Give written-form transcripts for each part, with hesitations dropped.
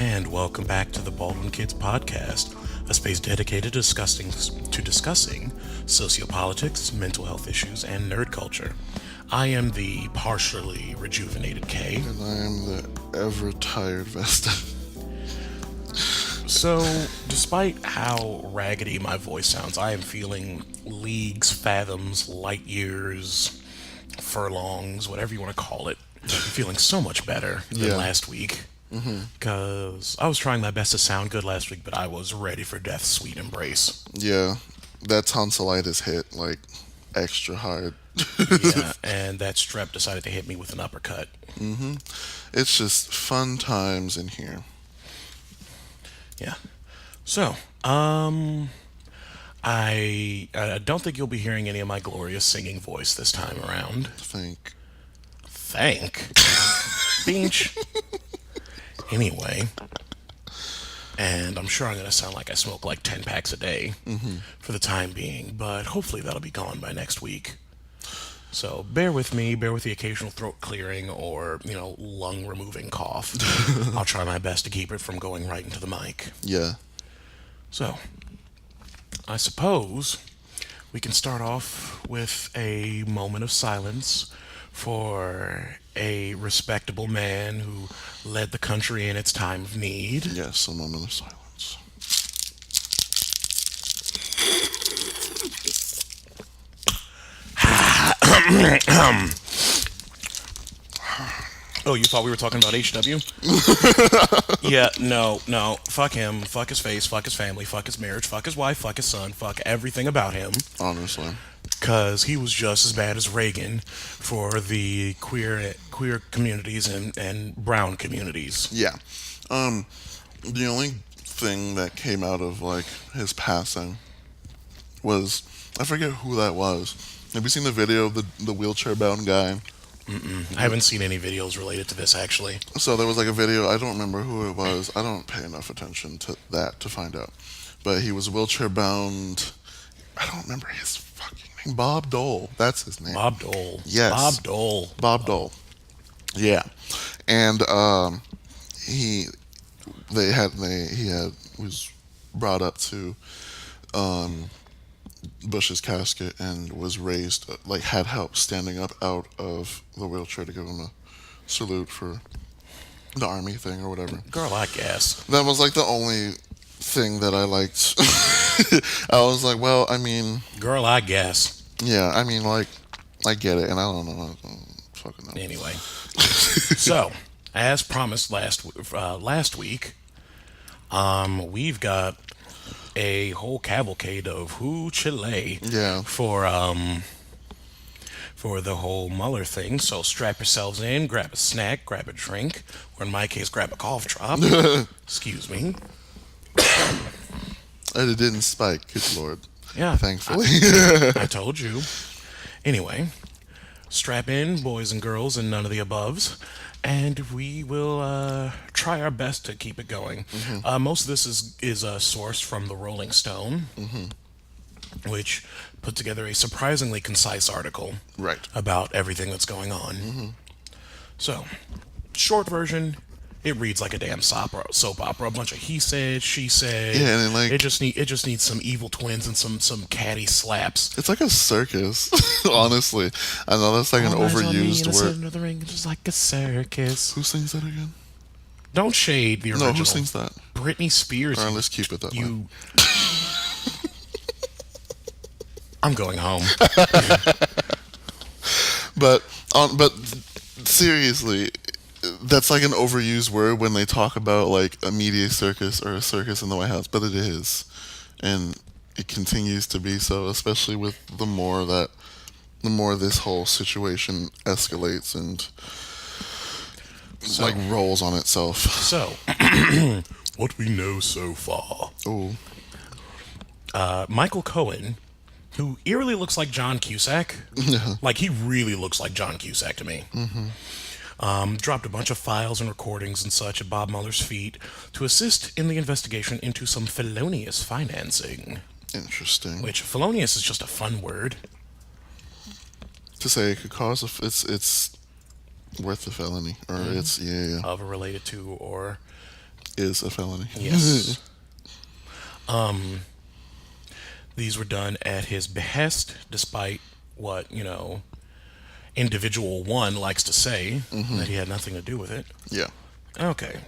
and welcome back to the Baldwin Kids Podcast, a space dedicated to discussing sociopolitics, mental health issues, and nerd culture. I am the partially rejuvenated K. And I am the ever-tired Vesta. So, despite how raggedy my voice sounds, I am feeling leagues, fathoms, light years, furlongs, whatever you want to call it. I'm feeling so much better than last week. Because I was trying my best to sound good last week, but I was ready for death's sweet embrace. Yeah, that tonsillitis hit, like, extra hard. Yeah, and that strep decided to hit me with an uppercut. It's just fun times in here. Yeah. So, I don't think you'll be hearing any of my glorious singing voice this time around. Think. Beach. Anyway. And I'm sure I'm going to sound like I smoke like 10 packs a day for the time being, but hopefully that'll be gone by next week. So bear with me, bear with the occasional throat clearing or, lung removing cough. I'll try my best to keep it from going right into the mic. Yeah. So, I suppose we can start off with a moment of silence for a respectable man who led the country in its time of need. Yes, a moment of silence. Oh, you thought we were talking about HW? Yeah, no. Fuck him. Fuck his face. Fuck his family. Fuck his marriage. Fuck his wife. Fuck his son. Fuck everything about him. Honestly. Because he was just as bad as Reagan for the queer communities and brown communities. Yeah. The only thing that came out of, like, his passing was, I forget who that was. Have you seen the video of the wheelchair-bound guy? I haven't seen any videos related to this, actually. So there was like a video, I don't remember who it was. I don't pay enough attention to that to find out. But he was wheelchair bound. I don't remember his fucking name. Bob Dole. That's his name. Bob Dole. Yes. Bob Dole. Yeah. And he was brought up to Bush's casket and was raised, like, had help standing up out of the wheelchair to give him a salute for the army thing or whatever. Girl, I guess. That was, like, the only thing that I liked. I was like, well, I mean... Girl, I guess. Yeah, I mean, like, I get it, and I don't know. I don't fucking know. Anyway. So, as promised last week, we've got a whole cavalcade of Chile for the whole Mueller thing. So strap yourselves in, grab a snack, grab a drink, or in my case, grab a cough drop. Excuse me. And it didn't spike, good lord. Yeah. Thankfully. I told you. Anyway, strap in, boys and girls, and none of the aboves. And we will try our best to keep it going. Most of this is sourced from the Rolling Stone, which put together a surprisingly concise article about everything that's going on. So, short version, it reads like a damn soap opera. A bunch of he said, she said. Yeah, and like, it just needs some evil twins and some catty slaps. It's like a circus, honestly. I know that's like an overused word. Under the ring, just like a circus. Who sings that again? Don't shade the original. No, who sings that? Britney Spears. All right, let's keep it that way. I'm going home. But seriously, that's like an overused word when they talk about like a media circus or a circus in the White House, but it is, and it continues to be so, especially with the more this whole situation escalates and rolls on itself. So, what we know so far. Oh. Michael Cohen, who eerily looks like John Cusack. Like, he really looks like John Cusack to me. Dropped a bunch of files and recordings and such at Bob Mueller's feet to assist in the investigation into some felonious financing. Interesting. Which, felonious is just a fun word. To say it could cause it's worth a felony, or it's of or related to or is a felony. Yes. These were done at his behest, despite what, individual one likes to say, that he had nothing to do with it. Yeah. Okay.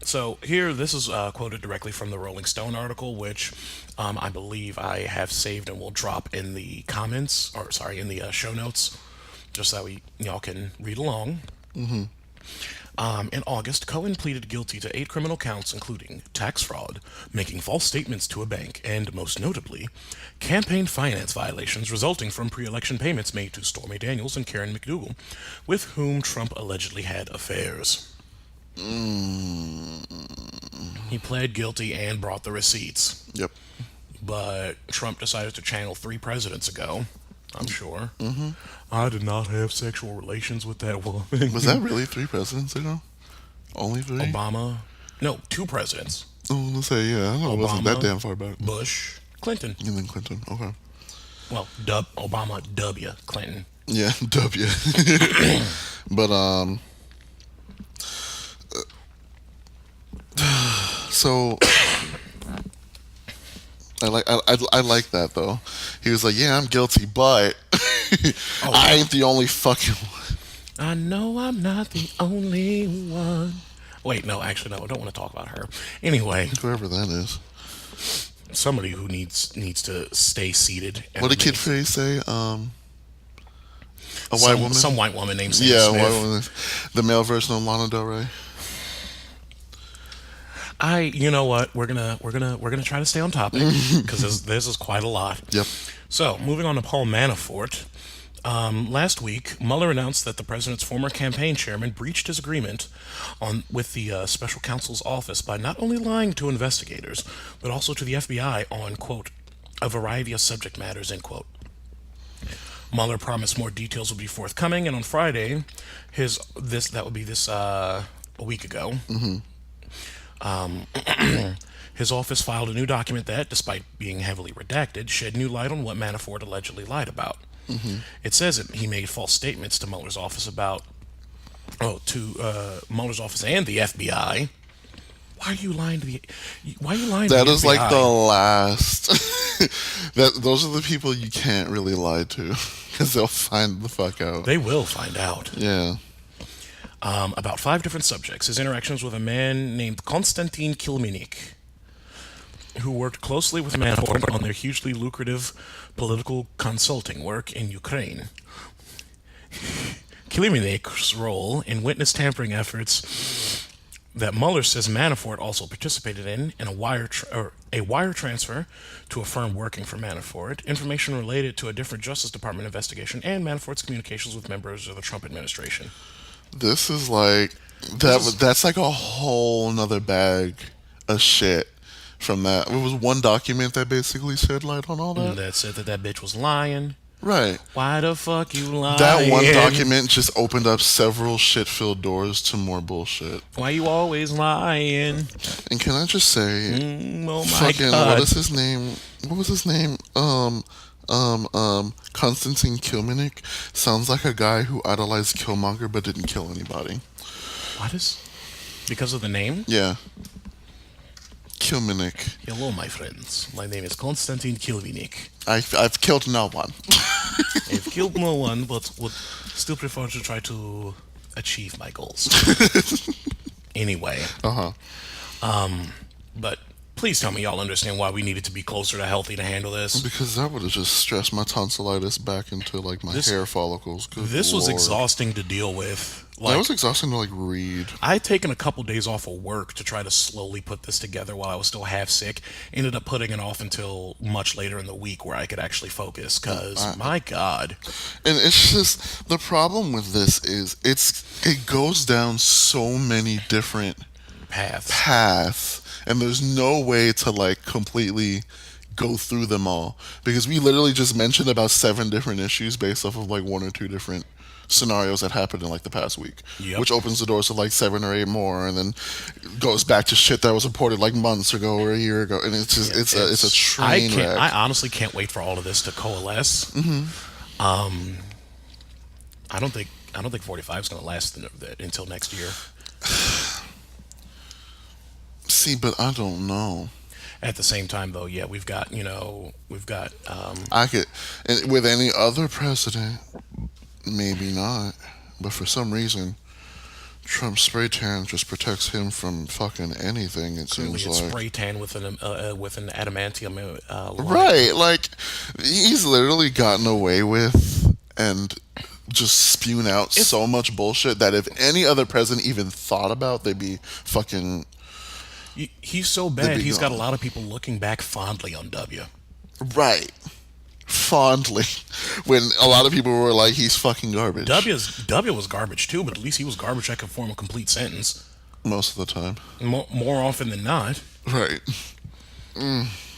So here, this is quoted directly from the Rolling Stone article, which I believe I have saved and will drop in the comments, or sorry, in the show notes, just so y'all can read along. In August, Cohen pleaded guilty to 8 criminal counts, including tax fraud, making false statements to a bank, and, most notably, campaign finance violations resulting from pre-election payments made to Stormy Daniels and Karen McDougal, with whom Trump allegedly had affairs. He pled guilty and brought the receipts. Yep. But Trump decided to channel 3 presidents ago, I'm sure. I did not have sexual relations with that woman. Was that really 3 presidents ago? Only 3? Obama? No, 2 presidents. Oh, let's say, yeah. I know it wasn't that damn far back. Bush, Clinton. And then Clinton. Okay. Well, Obama, W, Clinton. Yeah, W. But, so I like that though. He was like, "Yeah, I'm guilty, but I ain't the only fucking one." I know I'm not the only one. Wait, no, actually, no. I don't want to talk about her. Anyway, Whoever that is. somebody who needs to stay seated. What did Kid Face say? A white woman. Some white woman named Sam Yeah, Smith. white woman. The male version of Lana Del Rey. You know what? We're gonna try to stay on topic because this is quite a lot. Yep. So, moving on to Paul Manafort. Last week, Mueller announced that the president's former campaign chairman breached his agreement with the special counsel's office by not only lying to investigators, but also to the FBI on, quote, a variety of subject matters, end quote. Mueller promised more details would be forthcoming, and on Friday, a week ago, his office filed a new document that, despite being heavily redacted, shed new light on what Manafort allegedly lied about. It says that he made false statements to Mueller's office Mueller's office and the FBI. Why are you lying to the? Why are you lying to the FBI? That is like the last. Those are the people you can't really lie to because they'll find the fuck out. They will find out. Yeah. About 5 different subjects. His interactions with a man named Konstantin Kilmenik, who worked closely with Manafort on their hugely lucrative political consulting work in Ukraine. Kilmenik's role in witness tampering efforts that Mueller says Manafort also participated in a wire transfer to a firm working for Manafort, information related to a different Justice Department investigation, and Manafort's communications with members of the Trump administration. This is like that's like a whole nother bag of shit from that. It was one document that basically shed light on all that. That said that bitch was lying. Right. Why the fuck you lying? That one document just opened up several shit-filled doors to more bullshit. Why you always lying? And can I just say, Oh my fucking, God. what is his name? What was his name? Konstantin Kilmenik sounds like a guy who idolized Killmonger but didn't kill anybody. What is? Because of the name? Yeah. Kilmenik. Hello, my friends. My name is Konstantin Kilmenik. I've killed no one. I've killed no one, but would still prefer to try to achieve my goals. Anyway. But please tell me y'all understand why we needed to be closer to healthy to handle this. Because that would have just stressed my tonsillitis back into like my hair follicles. Good this was Lord. exhausting to deal with. That was exhausting to like read. I had taken a couple days off of work to try to slowly put this together while I was still half sick. Ended up putting it off until much later in the week where I could actually focus. Because my God. And it's just the problem with this is it goes down so many different paths, and there's no way to like completely go through them all because we literally just mentioned about 7 different issues based off of like 1 or 2 different scenarios that happened in like the past week, which opens the doors to like 7 or 8 more, and then goes back to shit that was reported like months ago or a year ago, and it's just it's a train wreck. I honestly can't wait for all of this to coalesce. I don't think 45 is going to last until next year. See, but I don't know. At the same time, though, yeah, we've got I could, and with any other president, maybe not. But for some reason, Trump's spray tan just protects him from fucking anything. It clearly seems it's like spray tan with an adamantium line. right, like he's literally gotten away with and just spewing out so much bullshit that if any other president even thought about, they'd be fucking. He's so bad. He's got a lot of people looking back fondly on W. Right. Fondly. When a lot of people were like, he's fucking garbage. W was garbage too, but at least he was garbage that could form a complete sentence. Most of the time. More often than not. Right.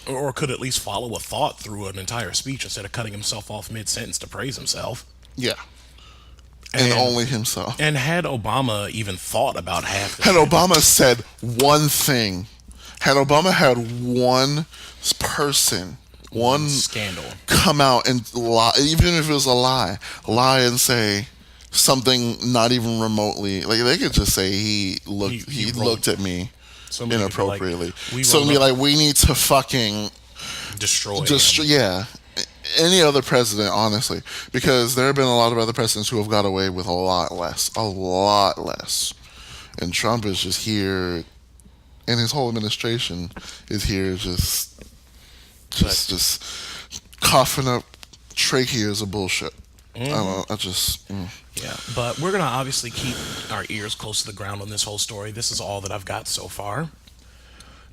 Or could at least follow a thought through an entire speech instead of cutting himself off mid-sentence to praise himself. Yeah. And only himself. And had Obama even thought about half the Had Obama said one thing, had Obama had one person, one scandal come out and lie, even if it was a lie and say something not even remotely, like they could just say he looked at me inappropriately. So be like, we need to fucking destroy yeah. Any other president, honestly, because there have been a lot of other presidents who have got away with a lot less, and Trump is just here, and his whole administration is here, just coughing up tracheas of bullshit. I don't know. Yeah, but we're gonna obviously keep our ears close to the ground on this whole story. This is all that I've got so far,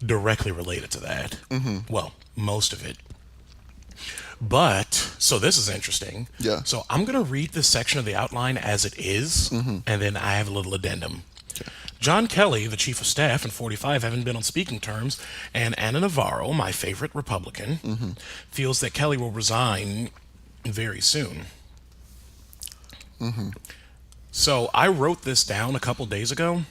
directly related to that. Well, most of it. But, so this is interesting. Yeah. So I'm going to read this section of the outline as it is, and then I have a little addendum. Okay. John Kelly, the chief of staff, and 45 haven't been on speaking terms, and Anna Navarro, my favorite Republican, feels that Kelly will resign very soon. So I wrote this down a couple days ago,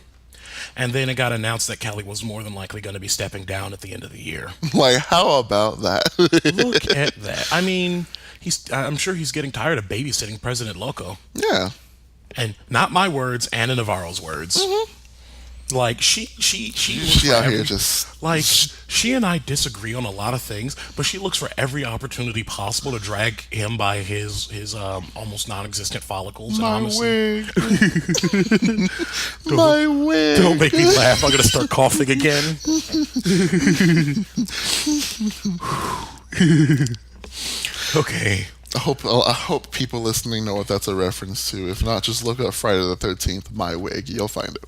and then it got announced that Kelly was more than likely going to be stepping down at the end of the year. Like, how about that? Look at that. I mean, I'm sure he's getting tired of babysitting President Loco. Yeah. And not my words, Anna Navarro's words. Like, she out here just like, she and I disagree on a lot of things, but she looks for every opportunity possible to drag him by his almost non-existent follicles. My and wig. My wig. Don't make me laugh. I'm gonna start coughing again. Okay. I hope people listening know what that's a reference to. If not, just look up Friday the 13th, My Wig. You'll find it.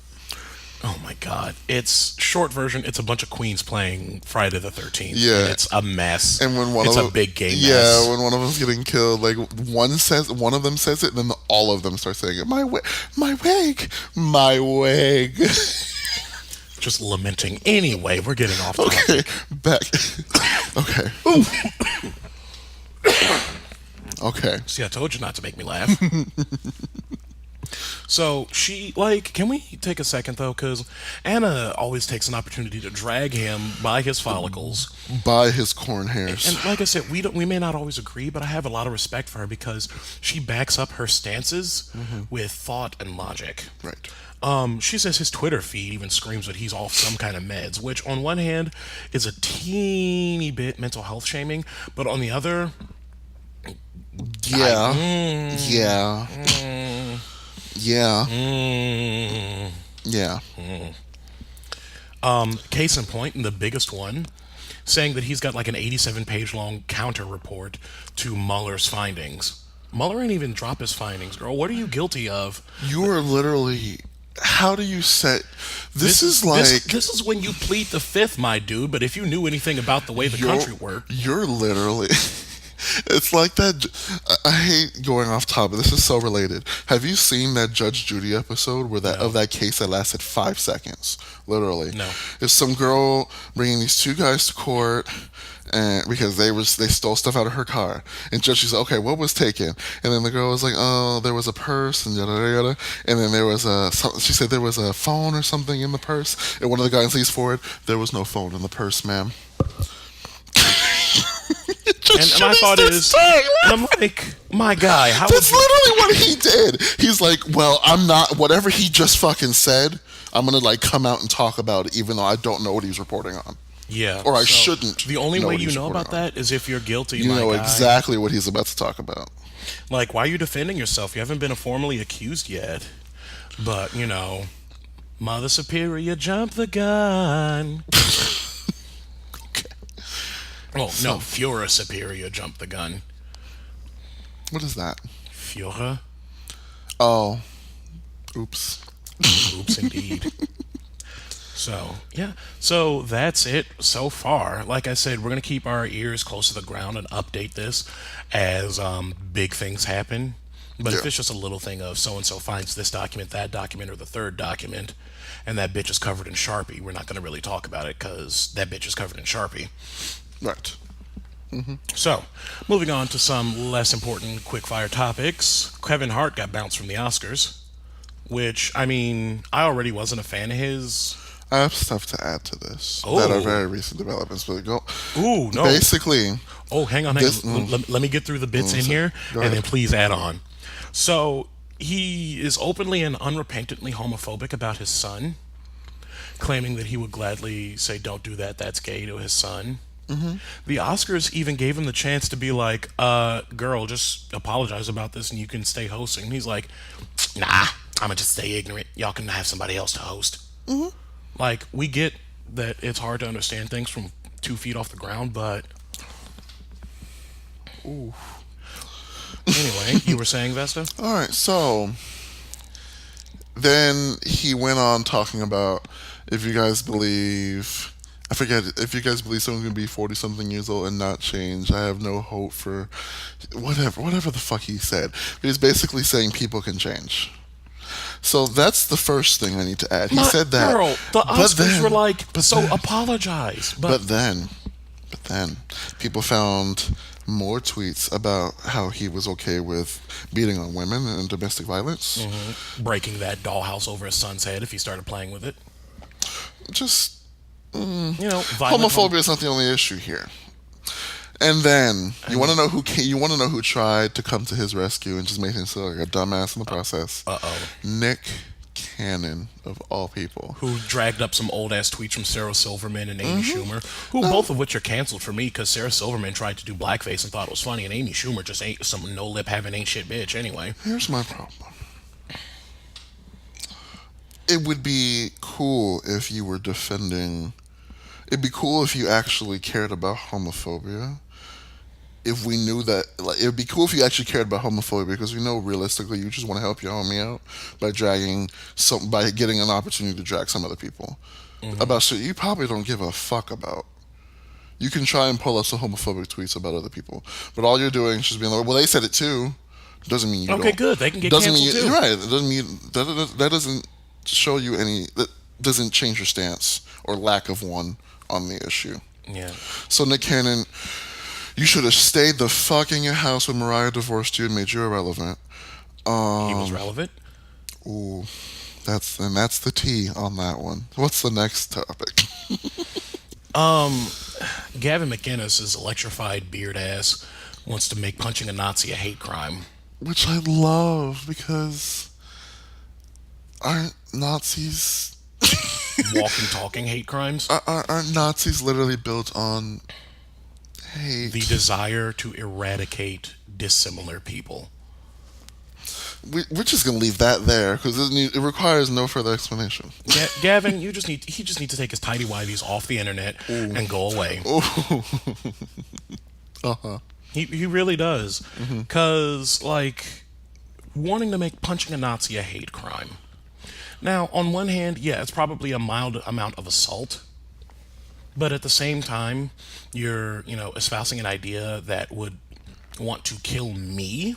Oh my God! It's short version. It's a bunch of queens playing Friday the 13th. Yeah, it's a mess. And when it's a big gay mess. Yeah, when one of them's getting killed, like one of them says it, and then all of them start saying it. My wig, my wig, my wig. Just lamenting. Anyway, we're getting off. Okay, back. Okay. Okay. See, I told you not to make me laugh. So she, like, can we take a second though? Because Anna always takes an opportunity to drag him by his follicles, by his corn hairs. And like I said, we may not always agree, but I have a lot of respect for her because she backs up her stances with thought and logic. Right. She says his Twitter feed even screams that he's off some kind of meds, which on one hand is a teeny bit mental health shaming, but on the other, yeah. Case in point, and the biggest one, saying that he's got like an 87-page long counter report to Mueller's findings. Mueller ain't even drop his findings, girl. What are you guilty of? You are literally. How do you set? This is when you plead the fifth, my dude. But if you knew anything about the way the country worked, you're literally. It's like that. I hate going off topic. This is so related. Have you seen that Judge Judy episode where of that case that lasted 5 seconds? Literally. No. It's some girl bringing these two guys to court, and because they stole stuff out of her car, and Judge, she's like, okay, what was taken? And then the girl was like, oh, there was a purse and yada yada yada, and then there was she said there was a phone or something in the purse, and one of the guys leans forward, there was no phone in the purse, ma'am. And my thought is, and I'm like, my guy, how that's literally what he did. He's like, well, I'm not, whatever he just fucking said, I'm gonna like come out and talk about it, even though I don't know what he's reporting on, Yeah. or I So shouldn't. the only know way what you he's know reporting about on. that is if you're guilty, You my know guy. exactly what he's about to talk about. Like, why are you defending yourself? You haven't been formally accused yet. But, Mother Superior, jump the gun. Okay. Oh, no, So, Führer Superior, jump the gun. what is that? Führer? Oh, oops. Oops, indeed. So, yeah. So that's it so far. Like I said, we're going to keep our ears close to the ground and update this as big things happen. But Yeah. if it's just a little thing of so and so finds this document, that document, or the third document, and that bitch is covered in Sharpie, we're not going to really talk about it because that bitch is covered in Sharpie. Right. So, moving on to some less important quickfire topics. Kevin Hart got bounced from the Oscars, which, I mean, I already wasn't a fan of his. I have stuff to add to this that are Oh. very recent developments. But go. Ooh, no. Basically, Oh, hang on, this. Let me get through the bits in here, Go and ahead. then please add on. So, he is openly and unrepentantly homophobic about his son, claiming that he would gladly say, "Don't do that, that's gay," to his son. The Oscars even gave him the chance to be like, girl, just apologize about this and you can stay hosting. And he's like, nah, I'm gonna just stay ignorant. Y'all can have somebody else to host. Like, we get that it's hard to understand things from 2 feet off the ground, but. Ooh. Anyway, you were saying, Vesta? All right, so then he went on talking about if you guys believe, I forget, if you guys believe someone can be 40 something years old and not change, I have no hope for whatever the fuck he said. He's basically saying people can change. So that's the first thing I need to add. He said that. Girl, the but Oscars then- were like, but so then- apologize. But then, people found more tweets about how he was okay with beating on women and domestic violence. Breaking that dollhouse over his son's head if he started playing with it. Just Violent homophobia is not the only issue here. And then you want to know who tried to come to his rescue and just made him feel like a dumbass in the process. Nick Cannon, of all people. Who dragged up some old ass tweets from Sarah Silverman and Amy Schumer, who both of which are canceled for me because Sarah Silverman tried to do blackface and thought it was funny, and Amy Schumer just ain't some no lip having ain't shit bitch anyway. Here's my problem. It would be cool if you were defending. It'd be cool if you actually cared about homophobia. If we knew that, like, it would be cool if you actually cared about homophobia, because we know realistically you just want to help your homie out by getting an opportunity to drag some other people about shit you probably don't give a fuck about. You can try and pull up some homophobic tweets about other people, but all you're doing is just being like, well, they said it too. Doesn't mean you Okay, don't. good. They can get Doesn't canceled mean too. right. It doesn't mean that doesn't show you any. That doesn't change your stance or lack of one on the issue. Yeah. So Nick Cannon, you should have stayed the fuck in your house when Mariah divorced you and made you irrelevant. He was relevant. Ooh, that's the tea on that one. What's the next topic? Gavin McInnes' electrified beard ass wants to make punching a Nazi a hate crime. Which I love, because aren't Nazis Walking, talking hate crimes. aren't Nazis literally built on hate? The desire to eradicate dissimilar people. We're just gonna leave that there because it requires no further explanation. Gavin, he just needs to take his tidy whities off the internet and go away. He really does, because like wanting to make punching a Nazi a hate crime. Now, on one hand, yeah, it's probably a mild amount of assault, but at the same time, you're espousing an idea that would want to kill me.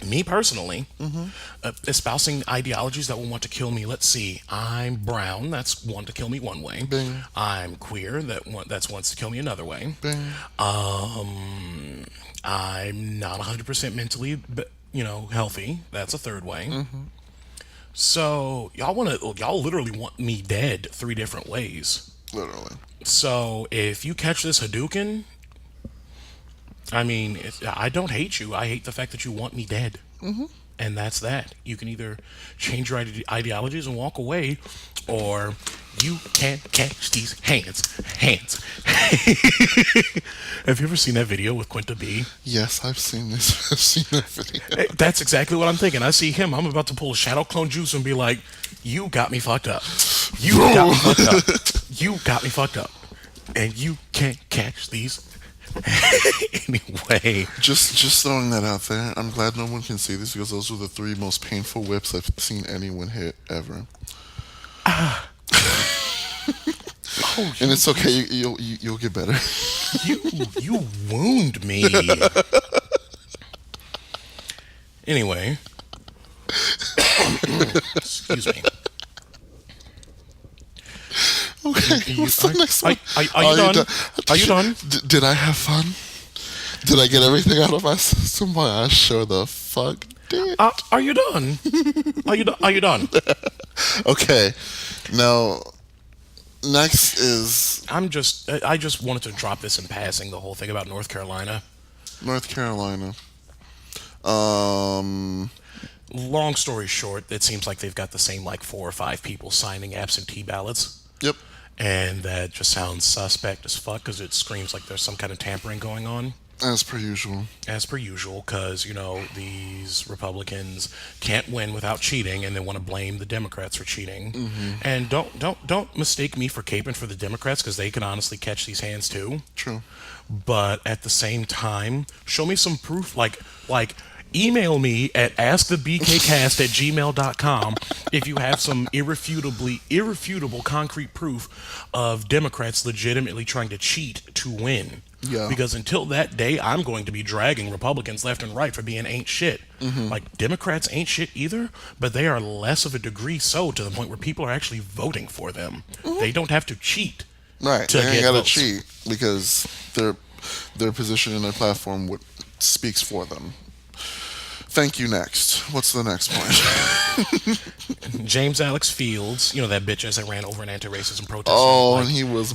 Me personally, espousing ideologies that will want to kill me. Let's see, I'm brown. That's want to kill me one way. Bing. I'm queer. That's wants to kill me another way. Bing. I'm not 100% mentally, healthy. That's a third way. So y'all literally want me dead 3 different ways. Literally. So if you catch this Hadouken, I mean, I don't hate you. I hate the fact that you want me dead. And that's that. You can either change your ideologies and walk away, or you can't catch these hands. Hands. Have you ever seen that video with Quinta B? Yes, I've seen this. I've seen that video. That's exactly what I'm thinking. I see him. I'm about to pull a shadow clone juice and be like, you got me fucked up. You got me fucked up. You got me fucked up. And you can't catch these. Anyway. Just throwing that out there. I'm glad no one can see this because those were the 3 most painful whips I've seen anyone hit ever. Oh, and it's okay. You'll get better. You wound me. Anyway. Excuse me. Okay, what's the next one? Are you done? Are you done? Did I have fun? Did I get everything out of my system? Why, I sure the fuck did. Are you done? Are you done? Okay, now next is I just wanted to drop this in passing. The whole thing about North Carolina. North Carolina. Long story short, it seems like they've got the same 4 or 5 people signing absentee ballots. Yep. And that just sounds suspect as fuck because it screams like there's some kind of tampering going on. As per usual. As per usual, because, these Republicans can't win without cheating and they want to blame the Democrats for cheating. Mm-hmm. And don't mistake me for caping for the Democrats because they can honestly catch these hands too. True. But at the same time, show me some proof, like email me at askthebkcast@gmail.com if you have some irrefutable concrete proof of Democrats legitimately trying to cheat to win. Yeah. Because until that day, I'm going to be dragging Republicans left and right for being ain't shit. Mm-hmm. Democrats ain't shit either, but they are less of a degree so to the point where people are actually voting for them. Mm-hmm. They don't have to cheat. Right. To they ain't get gotta votes. cheat because their position and their platform speaks for them. Thank you. Next. What's the next point? James Alex Fields, that bitch ass that ran over an anti-racism protest. Oh, and he was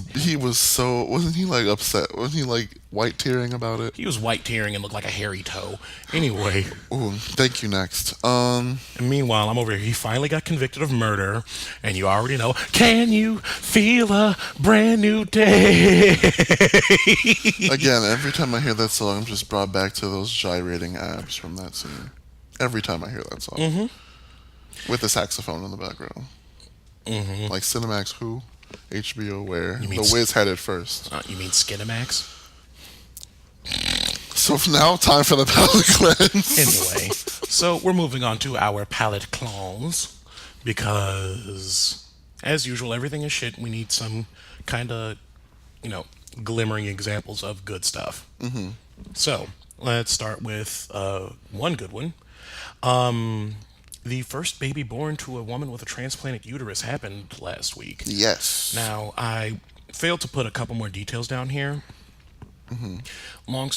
so, wasn't he upset? Wasn't he white tearing about it? He was white tearing and looked like a hairy toe. Anyway. Ooh, thank you. Next. And meanwhile, I'm over here. He finally got convicted of murder, and you already know. Can you feel a brand new day? Again, every time I hear that song, I'm just brought back to those gyrating abs from that scene. Every time I hear that song. Mm-hmm. With the saxophone in the background. Mm-hmm. Like Cinemax who? HBO where? You mean The Wiz had it first. You mean Skinamax? So now, time for the palate cleanse. Anyway, so we're moving on to our palate cleanse because, as usual, everything is shit. We need some kind of, glimmering examples of good stuff. Mm-hmm. So let's start with one good one. The first baby born to a woman with a transplanted uterus happened last week. Yes. Now, I failed to put a couple more details down here. Mm-hmm. Long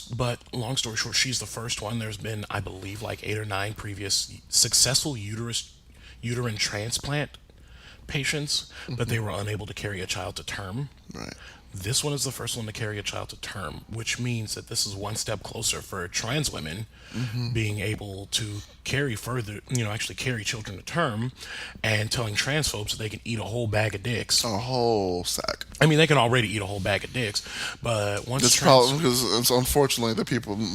story short, she's the first one. There's been, I believe, 8 or 9 previous successful uterine transplant patients, but they were unable to carry a child to term. Right. This one is the first one to carry a child to term, which means that this is one step closer for trans women being able to carry further, actually carry children to term, and telling trans folks that they can eat a whole bag of dicks. A whole sack. I mean, they can already eat a whole bag of dicks, but once It's probably because it's unfortunately a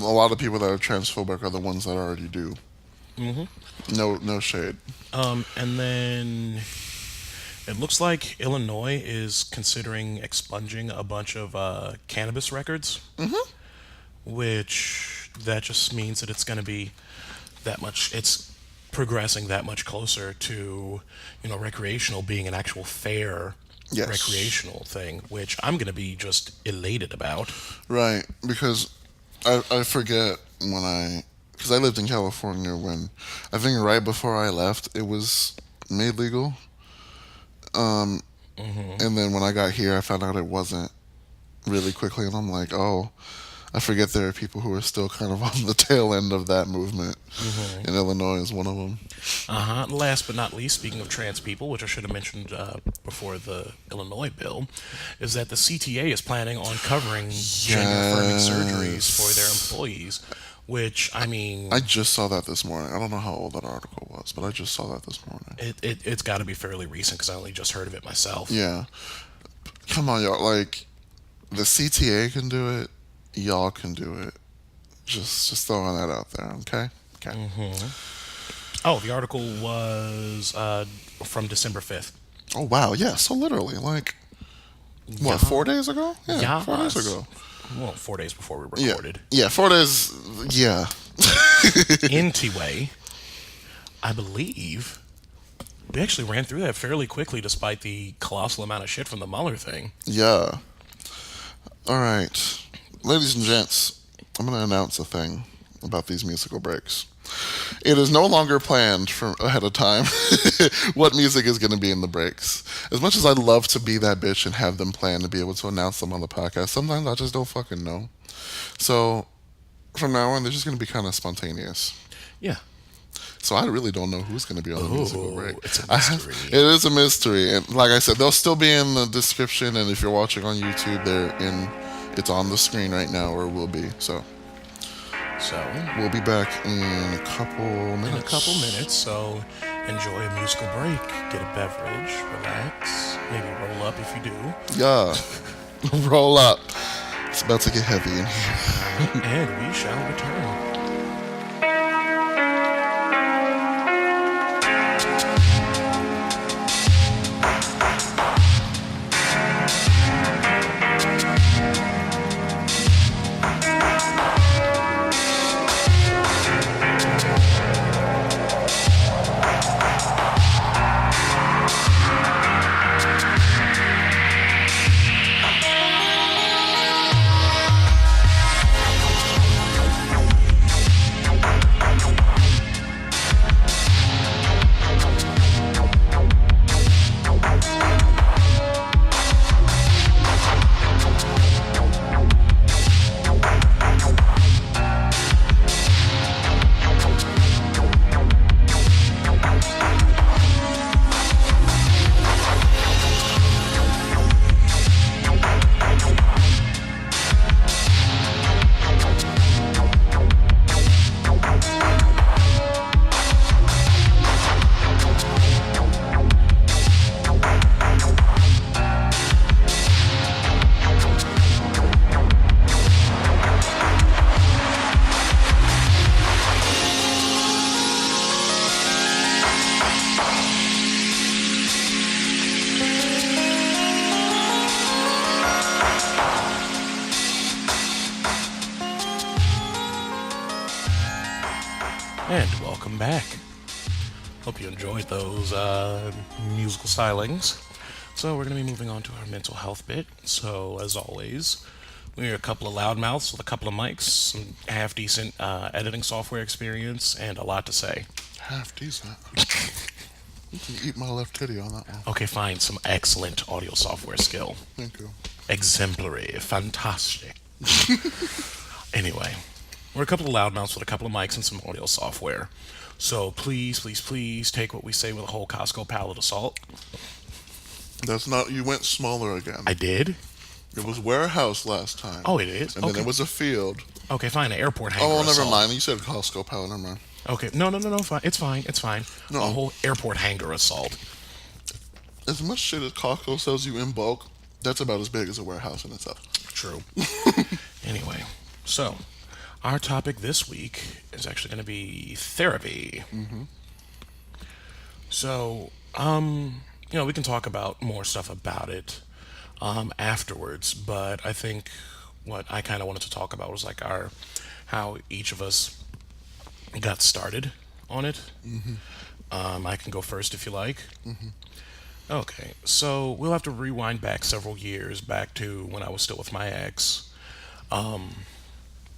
lot of people that are transphobic are the ones that already do. Mm-hmm. No shade. And then it looks like Illinois is considering expunging a bunch of cannabis records, which that just means that it's going to be that much. It's progressing that much closer to recreational being an actual fair recreational thing, which I'm going to be just elated about. Right, because I forget because I lived in California when I think right before I left it was made legal. And then when I got here, I found out it wasn't really quickly, and I'm like, oh, I forget there are people who are still kind of on the tail end of that movement, and Illinois is one of them. Last but not least, speaking of trans people, which I should have mentioned before the Illinois bill, is that the CTA is planning on covering gender-affirming surgeries for their employees, which, I mean, I just saw that this morning. I don't know how old that article was, but I just saw that this morning. it's got to be fairly recent because I only just heard of it myself. Yeah. Come on, y'all. Like, the CTA can do it. Y'all can do it. Just throwing that out there, okay? Okay. Oh, the article was from December 5th. Oh, wow. Yeah, so literally, like, what, Yeah. 4 days ago? Yeah, 4 days Yes. ago. Well, 4 days before we Yeah. recorded. Yeah, 4 days. Yeah. Anyway, I believe we actually ran through that fairly quickly despite the colossal amount of shit from the Mueller thing. Yeah. All right. Ladies and gents, I'm going to announce a thing about these musical breaks. It is no longer planned from ahead of time what music is going to be in the breaks. As much as I'd love to be that bitch and have them plan to be able to announce them on the podcast, sometimes I just don't fucking know. So from now on, they're just going to be kind of spontaneous. Yeah. So I really don't know who's going to be on the musical break. It's a mystery. It is a mystery, and like I said, they'll still be in the description. And if you're watching on YouTube, it's on the screen right now, or will be. So we'll be back in a couple minutes. So enjoy a musical break, get a beverage, relax, maybe roll up if you do. Yeah, roll up. It's about to get heavy in here. And we shall return. And welcome back. Hope you enjoyed those musical stylings. So we're going to be moving on to our mental health bit. So as always, we're a couple of loudmouths with a couple of mics, some half-decent editing software experience, and a lot to say. Half decent. You can eat my left titty on that one. Okay, fine. Some excellent audio software skill. Thank you. Exemplary. Fantastic. Anyway, we're a couple of loudmouths with a couple of mics and some audio software. So please, please, please take what we say with a whole Costco pallet of salt. That's not. You went smaller again. I did? It was warehouse last time. Oh, it is? And then Okay. it was a field. Okay, fine. An airport hanger Oh, of never salt. mind. You said Costco pallet. Never mind. Okay, no, fine. It's fine. No. A whole airport hanger of salt. As much shit as Costco sells you in bulk, that's about as big as a warehouse in itself. True. Anyway, so our topic this week is actually going to be therapy. So, we can talk about more stuff about it afterwards, but I think what I kind of wanted to talk about was like how each of us got started on it. I can go first if you like. Okay, so we'll have to rewind back several years, back to when I was still with my ex.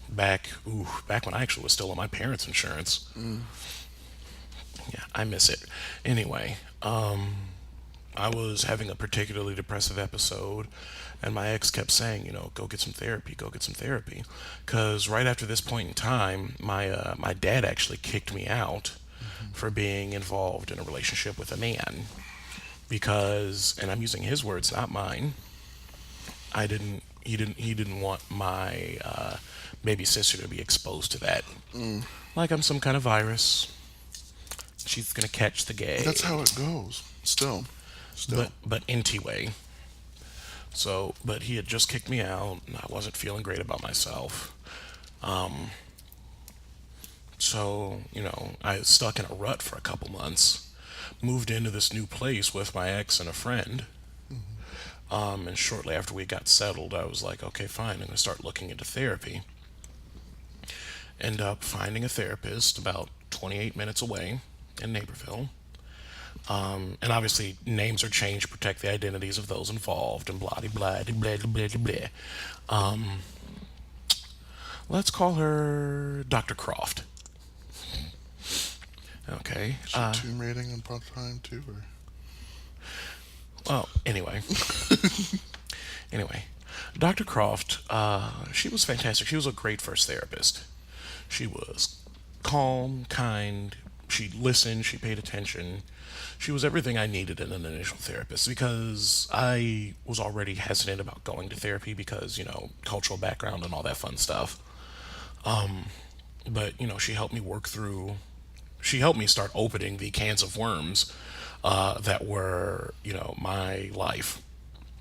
Back when I actually was still on my parents' insurance. Yeah, I miss it. Anyway, I was having a particularly depressive episode, and my ex kept saying, go get some therapy, go get some therapy. Because right after this point in time, my dad actually kicked me out for being involved in a relationship with a man. Because, and I'm using his words, not mine, I didn't. He didn't want my baby sister to be exposed to that. Like I'm some kind of virus. She's gonna catch the gay. That's how it goes. Still. But anyway. So, but he had just kicked me out, and I wasn't feeling great about myself. Um, so, I was stuck in a rut for a couple months. Moved into this new place with my ex and a friend. And shortly after we got settled, I was like, okay, fine, I'm going to start looking into therapy. End up finding a therapist about 28 minutes away in Naperville. And obviously, names are changed to protect the identities of those involved, and blah, blah, blah, blah, blah, blah. Um, let's call her Dr. Croft. Okay. Is she Tomb rating on Prime too, or? Well, anyway. Dr. Croft, she was fantastic. She was a great first therapist. She was calm, kind. She listened. She paid attention. She was everything I needed in an initial therapist because I was already hesitant about going to therapy because, cultural background and all that fun stuff. But, she helped me work through, she helped me start opening the cans of worms that were, my life.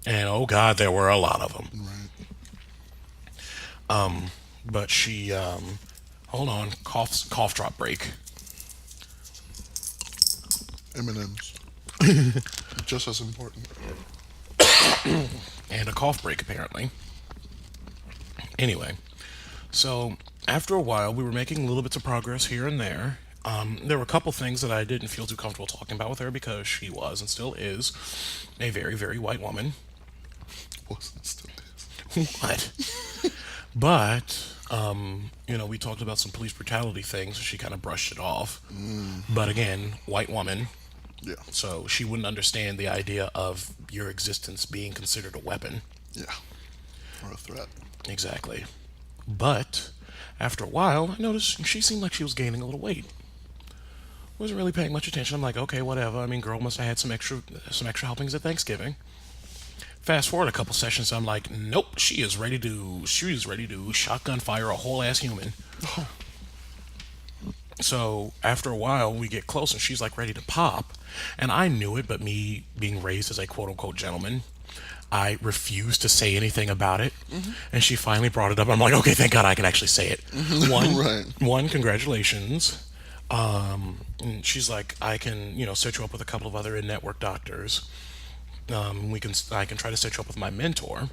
And oh God, there were a lot of them. Right. But she, hold on, cough drop break. M&M's. Just as important. And a cough break, apparently. Anyway, so after a while, we were making little bits of progress here and there. There were a couple things that I didn't feel too comfortable talking about with her because she was and still is a very, very white woman. Was and still is. What? But, we talked about some police brutality things. She kind of brushed it off. But again, white woman. Yeah. So she wouldn't understand the idea of your existence being considered a weapon. Yeah. Or a threat. Exactly. But after a while, I noticed she seemed like she was gaining a little weight. Wasn't really paying much attention. I'm like, okay, whatever. I mean, girl must have had some extra helpings at Thanksgiving. Fast forward a couple sessions, I'm like, nope, she's ready to shotgun fire a whole ass human. Oh. So after a while, we get close and she's like ready to pop. And I knew it, but me being raised as a quote unquote gentleman, I refused to say anything about it. And she finally brought it up. I'm like, okay, thank God I can actually say it. Right. One, congratulations. And she's like, I can, set you up with a couple of other in-network doctors. I can try to set you up with my mentor.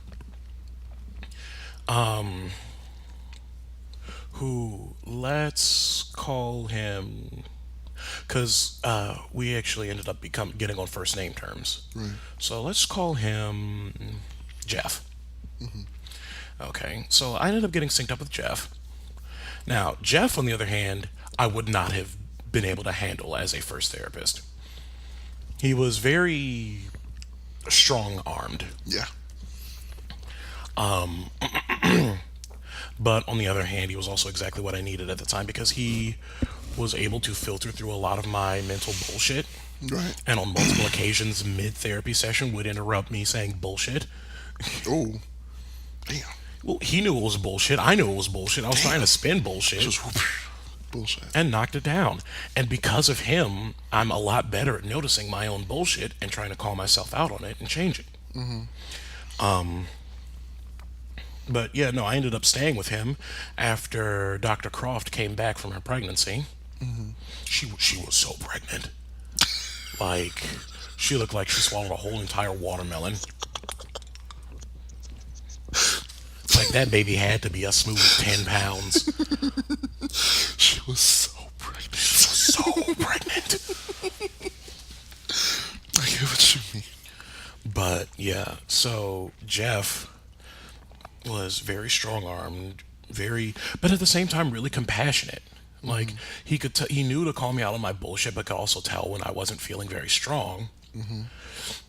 Who, let's call him, because we actually ended up getting on first name terms. Right. So let's call him Jeff. Okay, so I ended up getting synced up with Jeff. Now, Jeff, on the other hand, I would not have been able to handle as a first therapist. He was very strong-armed. Yeah. But on the other hand, he was also exactly what I needed at the time because he was able to filter through a lot of my mental bullshit. Right. And on multiple occasions, mid-therapy session, would interrupt me saying bullshit. Oh. Damn. Well, he knew it was bullshit. I knew it was bullshit. I was trying to spin bullshit. Just bullshit. And knocked it down. And because of him, I'm a lot better at noticing my own bullshit and trying to call myself out on it and change it. But yeah, no, I ended up staying with him after Dr. Croft came back from her pregnancy. She was so pregnant. Like, she looked like she swallowed a whole entire watermelon. Like, that baby had to be a smooth 10 pounds. She was so pregnant. I get what you mean. But yeah, so Jeff was very strong-armed, but at the same time really compassionate. Like he knew to call me out on my bullshit, but could also tell when I wasn't feeling very strong.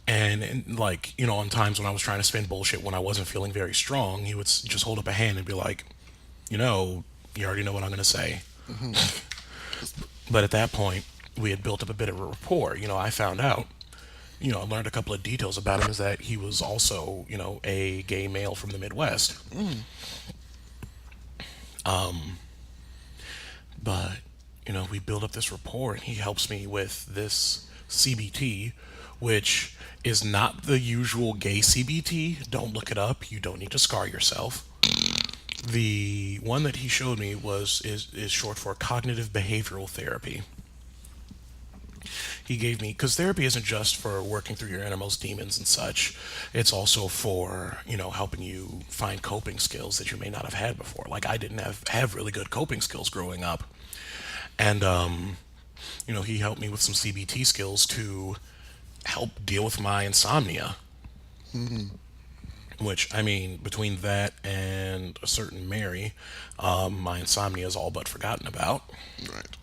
And like, on times when I was trying to spin bullshit when I wasn't feeling very strong, he would just hold up a hand and be like, you already know what I'm going to say. But at that point, we had built up a bit of a rapport. I found out, I learned a couple of details about him is that he was also, a gay male from the Midwest. Mm. But, we build up this rapport and he helps me with this CBT, which is not the usual gay CBT. Don't look it up. You don't need to scar yourself. The one that he showed me is short for cognitive behavioral therapy. He gave me because therapy isn't just for working through your innermost demons and such. It's also for helping you find coping skills that you may not have had before. Like I didn't have really good coping skills growing up, and he helped me with some CBT skills to help deal with my insomnia. Mm-hmm. Which I mean, between that and a certain Mary, my insomnia is all but forgotten about. Right.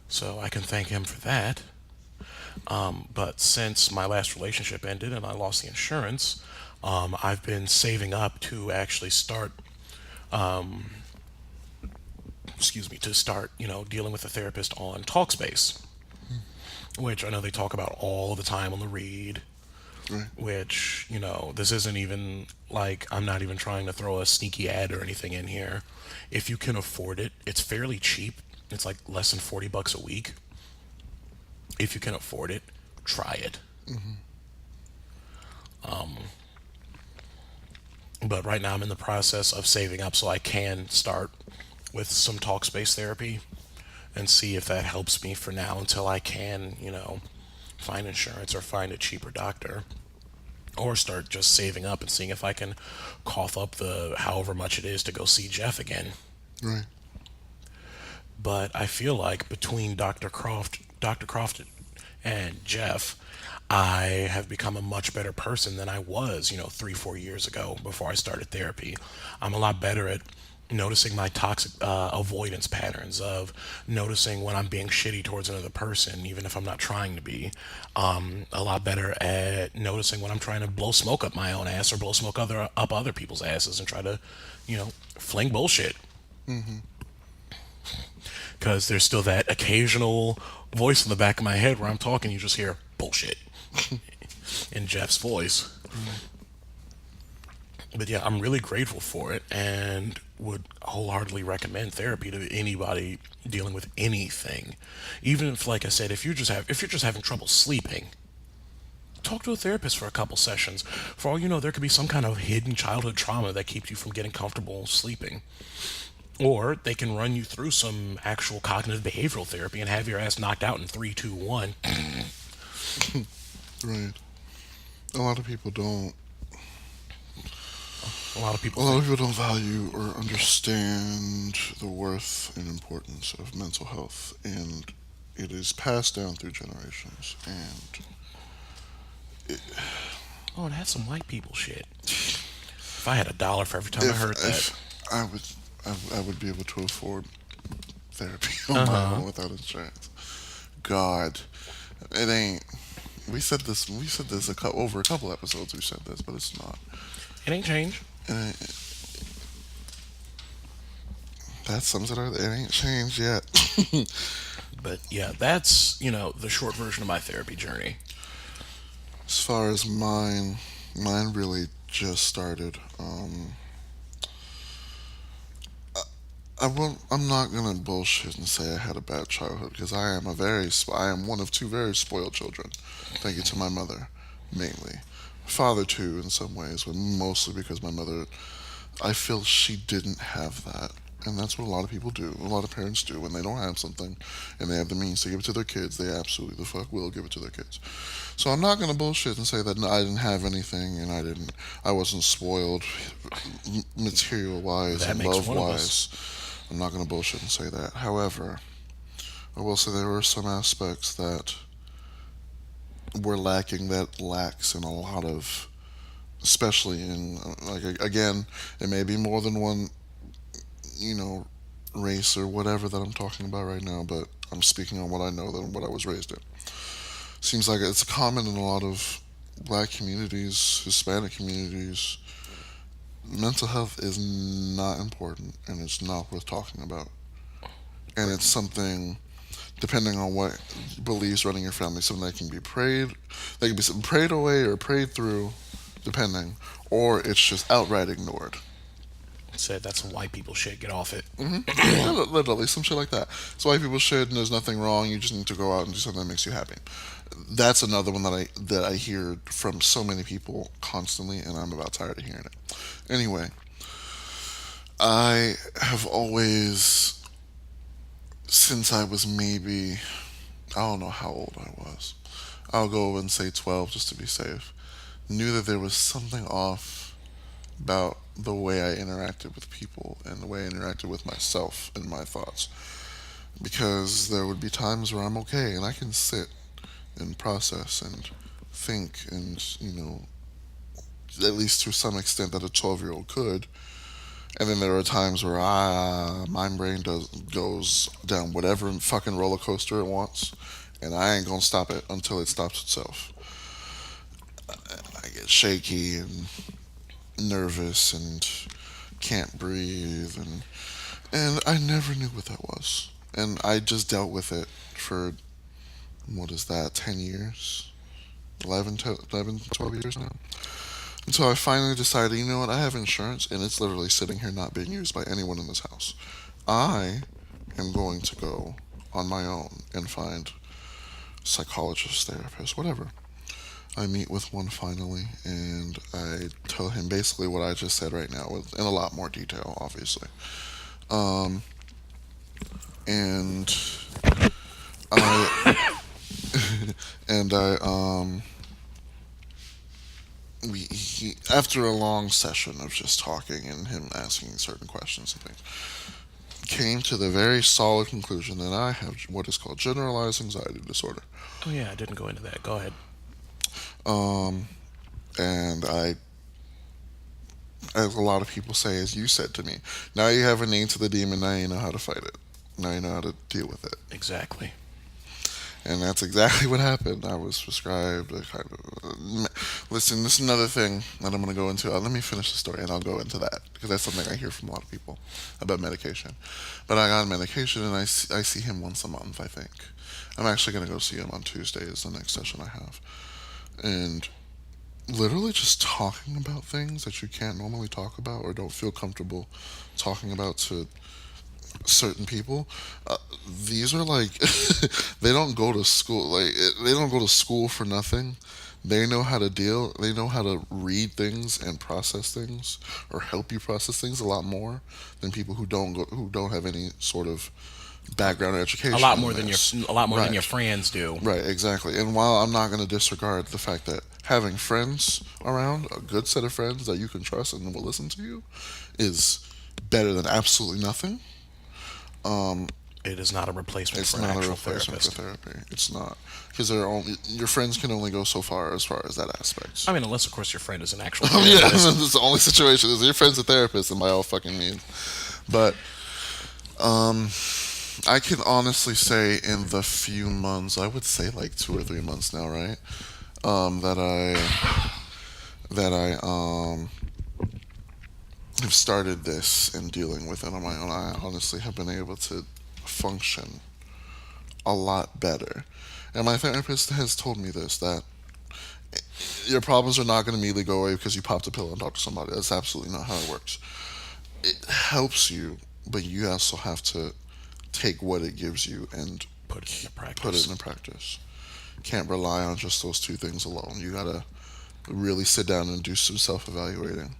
So I can thank him for that. But since my last relationship ended and I lost the insurance, I've been saving up to actually start, excuse me, to start, dealing with a therapist on Talkspace, which I know they talk about all the time on the read. Right. Which, this isn't even like I'm not even trying to throw a sneaky ad or anything in here. If you can afford it, it's fairly cheap. It's like less than $40 a week. If you can afford it, try it. Mm-hmm. But right now I'm in the process of saving up so I can start with some Talkspace therapy and see if that helps me for now until I can, find insurance or find a cheaper doctor. Or start just saving up and seeing if I can cough up the however much it is to go see Jeff again. Right. But I feel like between Dr. Croft and Jeff, I have become a much better person than I was, 3, 4 years ago before I started therapy. I'm a lot better at noticing my toxic avoidance patterns of noticing when I'm being shitty towards another person, even if I'm not trying to be. A lot better at noticing when I'm trying to blow smoke up my own ass or blow smoke up other people's asses and try to, fling bullshit. Mm-hmm. Because there's still that occasional voice in the back of my head where I'm talking, you just hear bullshit in Jeff's voice. But yeah, I'm really grateful for it and would wholeheartedly recommend therapy to anybody dealing with anything. Even if, like I said, if you're just having trouble sleeping, talk to a therapist for a couple sessions. For all you know, there could be some kind of hidden childhood trauma that keeps you from getting comfortable sleeping. Or they can run you through some actual cognitive behavioral therapy and have your ass knocked out in 3, 2, 1. Right. A lot of people don't. A lot of A people lot of think, people don't value or understand the worth and importance of mental health, and it is passed down through generations. And it, oh, that's some white people shit. If I had $1 for every time I if heard that. if I would be able to afford therapy on my Uh-huh. own without insurance. God, it ain't. We said this. We said this over a couple episodes. We said this, but it's not. It ain't changed. And that sums it up. It ain't changed yet. But yeah, that's, the short version of my therapy journey. As far as mine really just started. I'm not gonna bullshit and say I had a bad childhood because I am one of two very spoiled children. Thank you to my mother, mainly. Father too, in some ways, but mostly because my mother. I feel she didn't have that, and that's what a lot of people do. A lot of parents do when they don't have something, and they have the means to give it to their kids. They absolutely the fuck will give it to their kids. So I'm not gonna bullshit and say that I didn't have anything, and I wasn't spoiled, material wise That and makes love one of us. wise. I'm not gonna bullshit and say that. However, I will say there were some aspects that were lacking that lacks in a lot of, especially in again, it may be more than one, you know, race or whatever that I'm talking about right now, but I'm speaking on what I know and what I was raised in. Seems like it's common in a lot of black communities, Hispanic communities. Mental health is not important and it's not worth talking about. And it's something depending on what beliefs running your family. Something that can be prayed, that can be something prayed away or prayed through, depending, or it's just outright ignored. Said that's some white people shit. Get off it. Literally, some shit like that. So white people should, and there's nothing wrong. You just need to go out and do something that makes you happy. That's another one that I hear from so many people constantly, and I'm about tired of hearing it. Anyway, I have always, since I was maybe, I don't know how old I was. I'll go and say 12 just to be safe. Knew that there was something off about the way I interacted with people and the way I interacted with myself and my thoughts. Because there would be times where I'm okay and I can sit and process and think and, at least to some extent that a 12-year-old could. And then there are times where my brain goes down whatever fucking roller coaster it wants, and I ain't gonna stop it until it stops itself. I get shaky and nervous and can't breathe, and I never knew what that was. And I just dealt with it for, what is that, 10 years? 11, 12 years now? Until I finally decided, you know what, I have insurance, and it's literally sitting here not being used by anyone in this house. I am going to go on my own and find psychologists, therapists, whatever. I meet with one finally, and I tell him basically what I just said right now, in a lot more detail, obviously. Um, and I, and I, after a long session of just talking and him asking certain questions and things, came to the very solid conclusion that I have what is called generalized anxiety disorder. Oh yeah, I didn't go into that. Go ahead. Um, and as a lot of people say, as you said to me, now you have a name to the demon, now you know how to fight it. Now you know how to deal with it. Exactly. And that's exactly what happened. I was prescribed a kind of. Listen, this is another thing that I'm going to go into. Let me finish the story and I'll go into that because that's something I hear from a lot of people about medication. But I got medication and I see him once a month, I think. I'm actually going to go see him on Tuesday, is the next session I have. And literally just talking about things that you can't normally talk about or don't feel comfortable talking about to certain people. These are like they don't go to school, they don't go to school for nothing. They know how to deal, they know how to read things and process things or help you process things a lot more than people who don't have any sort of background or education. A lot more than Right. your friends do. Right, exactly. And while I'm not going to disregard the fact that having friends around, a good set of friends that you can trust and will listen to you, is better than absolutely nothing. It is not a replacement It's for an not a actual replacement therapist. for therapy. It's not, because your friends can only go so far as that aspect. I mean, unless of course your friend is an actual Yeah, therapist. that's the only situation is your friend's a therapist, and by all fucking means. But I can honestly say in the few months, I would say like 2 or 3 months now, right? That I have started this and dealing with it on my own. I honestly have been able to function a lot better. And my therapist has told me this, that your problems are not going to immediately go away because you popped a pill and talked to somebody. That's absolutely not how it works. It helps you, but you also have to take what it gives you and Put it into practice. put it into practice. Can't rely on just those two things alone. You gotta really sit down and do some self-evaluating.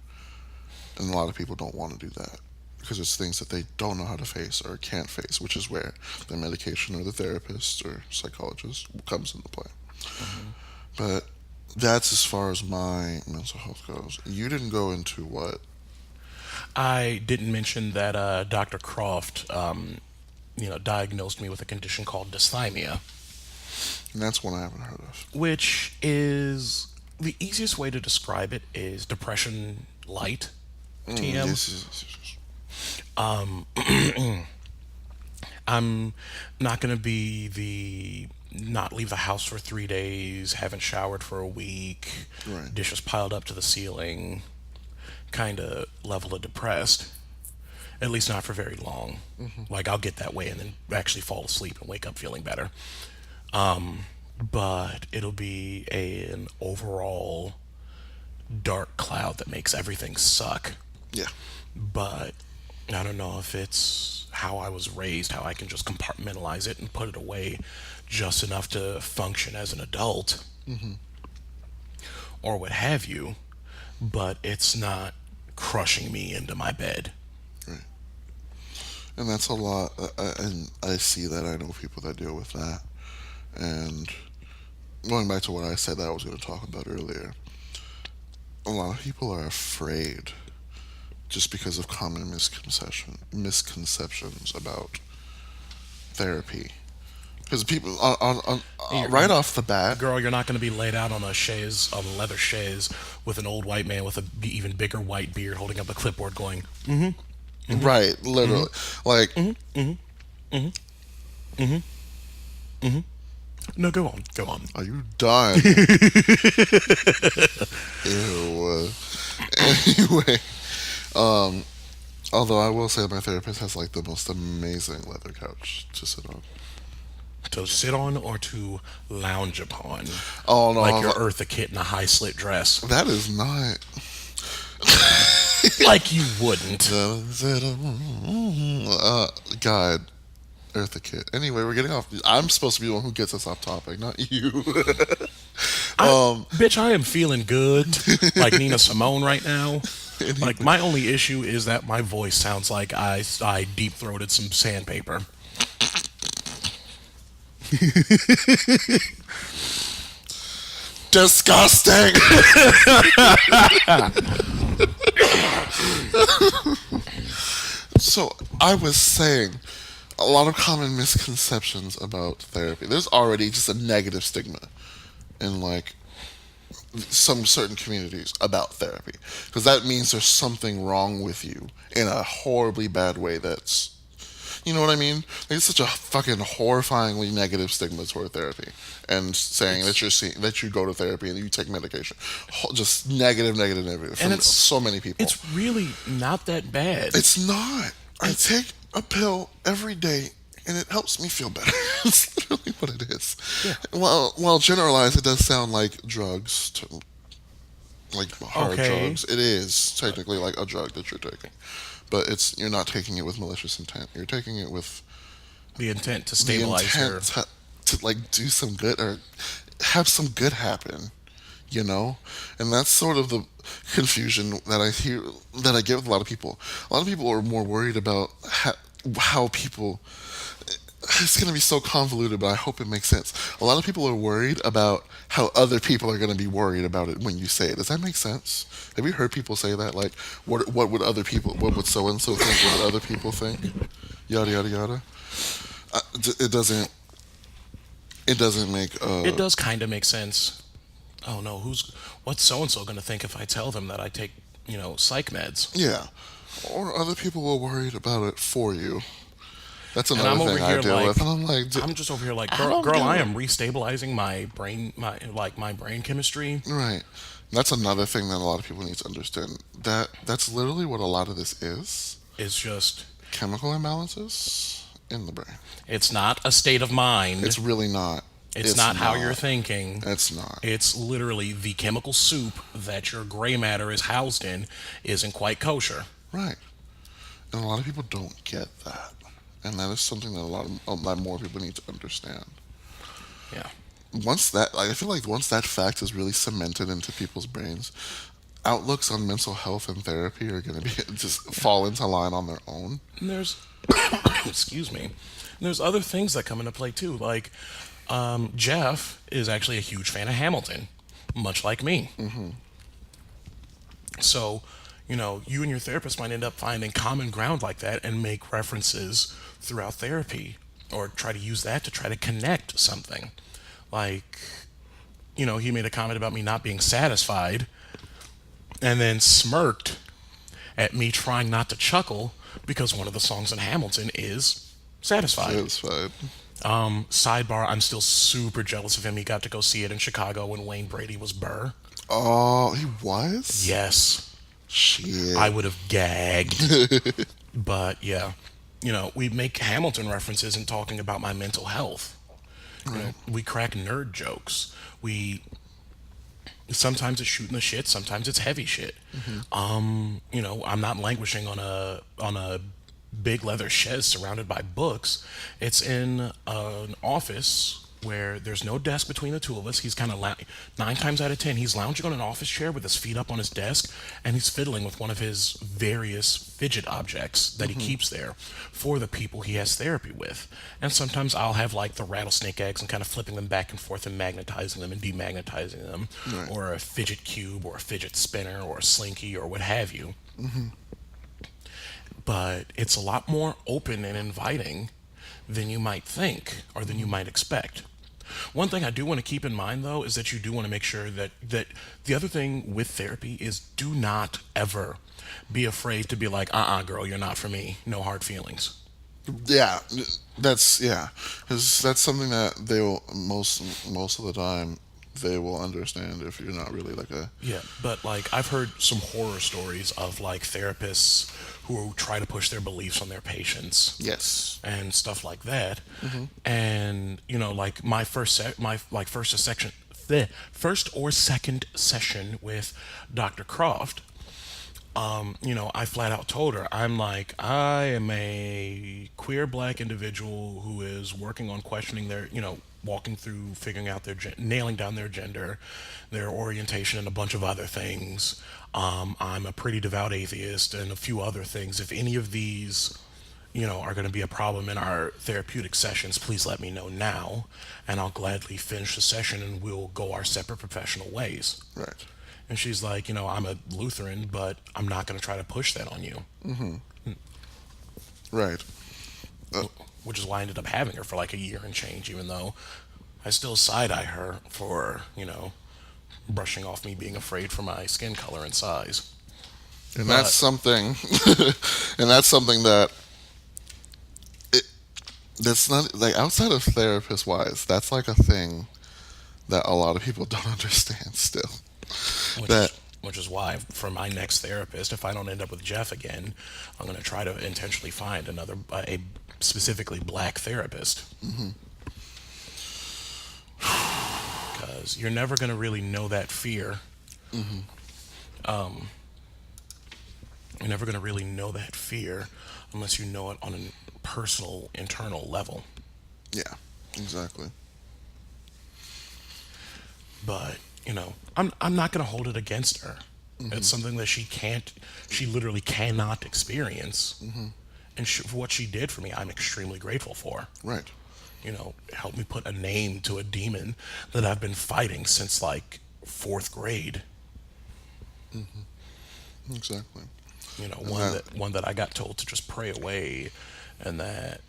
And a lot of people don't want to do that because it's things that they don't know how to face or can't face, which is where the medication or the therapist or psychologist comes into play. Mm-hmm. But that's as far as my mental health goes. You didn't go into what? I didn't mention that Dr. Croft, diagnosed me with a condition called dysthymia, And that's one I haven't heard of. which is the easiest way to describe it is depression light. TM. Yes. I'm not going to be the not leave the house for 3 days, haven't showered for a week, Right. dishes piled up to the ceiling, kind of level of depressed. At least not for very long. Like I'll get that way and then actually fall asleep and wake up feeling better. But it'll be an overall dark cloud that makes everything suck. Yeah. But I don't know if it's how I was raised, how I can just compartmentalize it and put it away just enough to function as an adult or what have you, but it's not crushing me into my bed. Right. And that's a lot. And I see that. I know people that deal with that. And going back to what I said that I was going to talk about earlier, a lot of people are afraid just because of common misconceptions about therapy. Because people, right off the bat, Girl, you're not going to be laid out on a leather chaise, with an old white man with a even bigger white beard holding up a clipboard going, right, literally, like, no, go on, go on. are you done? Ew. Anyway, although I will say my therapist has like the most amazing leather couch to sit on. To sit on or to lounge upon? Oh no, Like you're Eartha Kitt in a high slit dress. that is not. Like you wouldn't. God, Eartha Kitt. Anyway, we're getting off. I'm supposed to be the one who gets us off topic, not you. Bitch, I am feeling good, like Nina Simone right now. Like my only issue is that my voice sounds like I deep throated some sandpaper. Disgusting. So I was saying, a lot of common misconceptions about therapy. There's already just a negative stigma in like some certain communities about therapy, because that means there's something wrong with you in a horribly bad way. That's, you know what I mean? Like, it's such a fucking horrifyingly negative stigma toward therapy, and saying that you go to therapy and you take medication, just negative from And so many people. It's really not that bad. It's not. I take a pill every day and it helps me feel better. It's literally what it is. Yeah. While generalized, it does sound like drugs, like hard drugs. It is technically like a drug that you're taking, but you're not taking it with malicious intent. You're taking it with The intent to the stabilize her. intent to like do some good or have some good happen. You know, and that's sort of the confusion that I get with a lot of people. A lot of people are more worried about how people. It's going to be so convoluted, but I hope it makes sense. A lot of people are worried about how other people are going to be worried about it when you say it. Does that make sense? Have you heard people say that? Like, what would other people, what would so and so think? What would other people think? Yada yada yada. It doesn't. It doesn't make. It does kind of make sense. Oh no, what's so and so going to think if I tell them that I take, psych meds? Yeah, or other people are worried about it for you. That's And another I'm over thing here I deal with, and I'm like, I'm just over here like, I don't girl, get I it. am restabilizing my brain, my brain chemistry. right. That's another thing that a lot of people need to understand. That's literally what a lot of this is: It's just, chemical imbalances in the brain. it's not a state of mind. It's really not. It's not how you're thinking. It's not. It's literally the chemical soup that your gray matter is housed in isn't quite kosher. Right. And a lot of people don't get that, and that is something that a lot more people need to understand. Yeah. I feel like once that fact is really cemented into people's brains, outlooks on mental health and therapy are going to be just fall into line on their own. And there's, excuse me, and there's other things that come into play too. Like, Jeff is actually a huge fan of Hamilton, much like me. Mm-hmm. So, you and your therapist might end up finding common ground like that and make references throughout therapy, or try to use that to try to connect something. Like, he made a comment about me not being satisfied and then smirked at me trying not to chuckle because one of the songs in Hamilton is Satisfied. Satisfied. Sidebar, I'm still super jealous of him. He got to go see it in Chicago when Wayne Brady was Burr. Oh, he was? Yes. Shit. I would have gagged. But yeah, we make Hamilton references in talking about my mental health. Right. We crack nerd jokes. We Sometimes it's shooting the shit, sometimes it's heavy shit. I'm not languishing on a big leather chaise surrounded by books. It's in an office where there's no desk between the two of us. He's kind of 9 times out of 10 he's lounging on an office chair with his feet up on his desk, and he's fiddling with one of his various fidget objects that he keeps there for the people he has therapy with. And sometimes I'll have like the rattlesnake eggs and kind of flipping them back and forth and magnetizing them and demagnetizing them, Right. or a fidget cube or a fidget spinner or a slinky or what have you. But it's a lot more open and inviting than you might think or than you might expect. One thing I do want to keep in mind, though, is that you do want to make sure that the other thing with therapy is do not ever be afraid to be like, girl, you're not for me. No hard feelings. Yeah, yeah, because that's something that they will most of the time they will understand if you're not really like a Yeah, but like I've heard some horror stories of like therapists who try to push their beliefs on their patients yes. and stuff like that. And like my first or second session with Dr. Croft, I flat out told her, I'm like, I am a queer black individual who is working on questioning their, walking through, figuring out nailing down their gender, their orientation, and a bunch of other things. I'm a pretty devout atheist and a few other things. If any of these, are going to be a problem in our therapeutic sessions, please let me know now, and I'll gladly finish the session and we'll go our separate professional ways. Right. And she's like, I'm a Lutheran, but I'm not going to try to push that on you. Right. Which is why I ended up having her for like a year and change, even though I still side eye her for, brushing off me being afraid for my skin color and size. And But- that's something, and that's something that that's not like outside of therapist wise. That's like a thing that a lot of people don't understand still. Which, That which is why, for my next therapist, if I don't end up with Jeff again, I'm going to try to intentionally find a specifically black therapist. Because you're never going to really know that fear. You're never going to really know that fear unless you know it on a personal, internal level. yeah, exactly. But I'm not going to hold it against her. It's something that she literally cannot experience. And for what she did for me, I'm extremely grateful for. Right. Helped me put a name to a demon that I've been fighting since like 4th grade. Exactly. One that I got told to just pray away, and that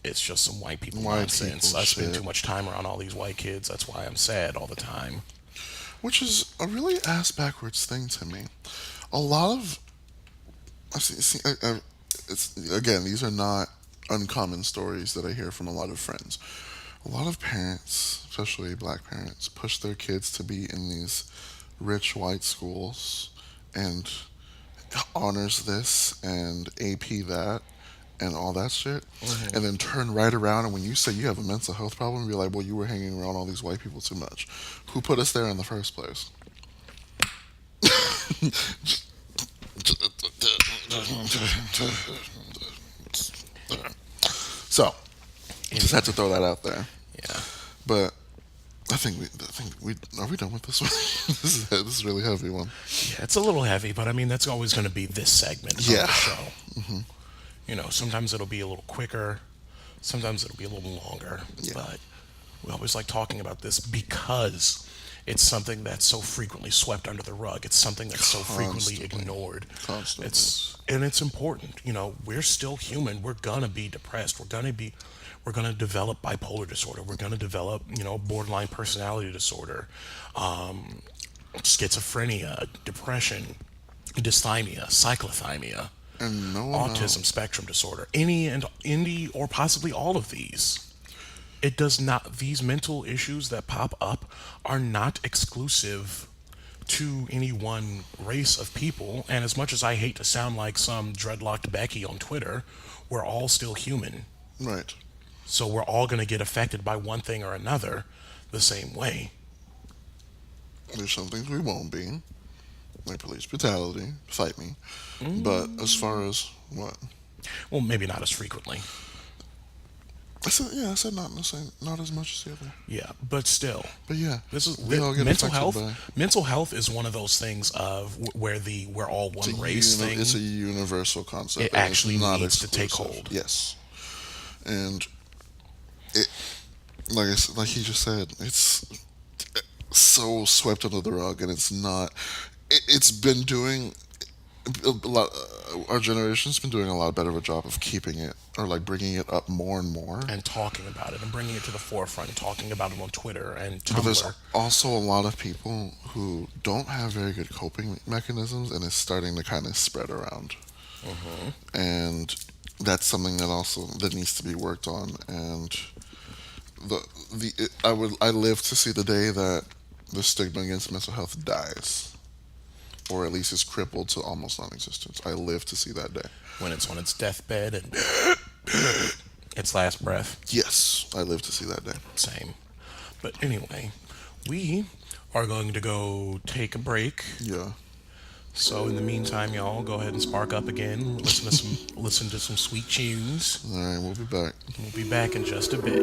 it's just some white people White nonsense. people I spend shit. too much time around all these white kids. That's why I'm sad all the time. Which is a really ass backwards thing to me. A lot of it's again, these are not uncommon stories that I hear from a lot of friends. A lot of parents, especially black parents, push their kids to be in these rich white schools and honors this and AP that and all that shit, and then turn right around and when you say you have a mental health problem, you're like, well, you were hanging around all these white people too much. Who put us there in the first place? So, just had to throw that out there. Yeah. But I think we are we done with this one? This is a really heavy one. Yeah, it's a little heavy, but I mean that's always going to be this segment of Yeah. the show. Sometimes it'll be a little quicker, sometimes it'll be a little longer, Yeah. but we always like talking about this because it's something that's so frequently swept under the rug. It's something that's so frequently Constantly. ignored. Constantly. It's important. We're still human. We're gonna be depressed. We're gonna develop bipolar disorder. We're gonna develop, borderline personality disorder, schizophrenia, depression, dysthymia, cyclothymia, And no one autism spectrum disorder, any or possibly all of these. These mental issues that pop up are not exclusive to any one race of people. And as much as I hate to sound like some dreadlocked Becky on Twitter, we're all still human. Right. So we're all going to get affected by one thing or another the same way. There's some things we won't be, like police brutality, fight me. But as far as what? Well, maybe not as frequently. I said not in the same, not as much as the other. Yeah, but still. But yeah, This is we all get mental affected health. by. Mental health is one of those things of where we're all one race thing. It's a universal concept. It and actually it's not needs to take exclusive. hold. Yes, and it, like he just said, it's so swept under the rug, and it's not. It's been doing a lot. Our generation's been doing a lot better of a job of keeping it or like bringing it up more and more. And talking about it and bringing it to the forefront, talking about it on Twitter and But there's Tumblr. also a lot of people who don't have very good coping mechanisms, and it's starting to kind of spread around. And that's something that needs to be worked on. And I live to see the day that the stigma against mental health dies, or at least is crippled to almost non-existence. I live to see that day. When it's on its deathbed and its last breath. Yes, I live to see that day. Same. But anyway, we are going to go take a break. Yeah. So in the meantime, y'all go ahead and spark up again. Listen to some sweet tunes. All right, we'll be back. We'll be back in just a bit.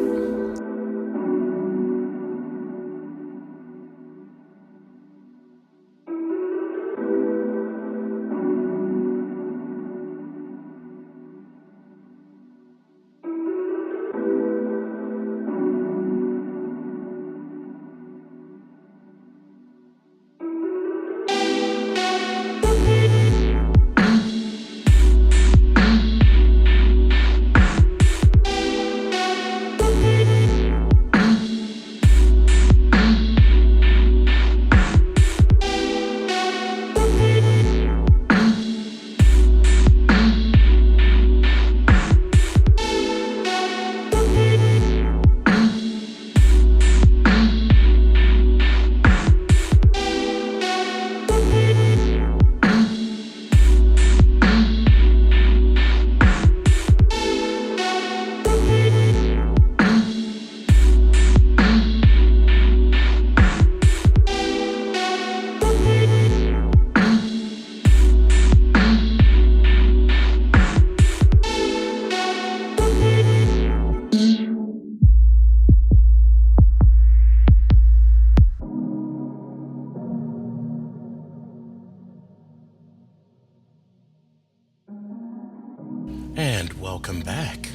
And welcome back.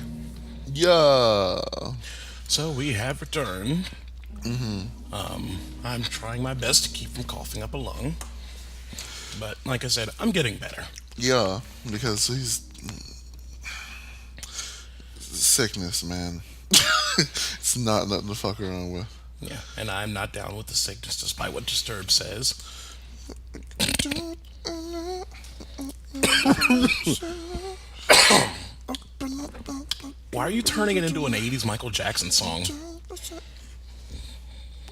Yeah. So we have returned. I'm trying my best to keep from coughing up a lung. But like I said, I'm getting better. Yeah, because he's sickness, man. It's not nothing to fuck around with. Yeah, and I'm not down with the sickness despite what Disturbed says. Why are you turning it into an 80s Michael Jackson song? What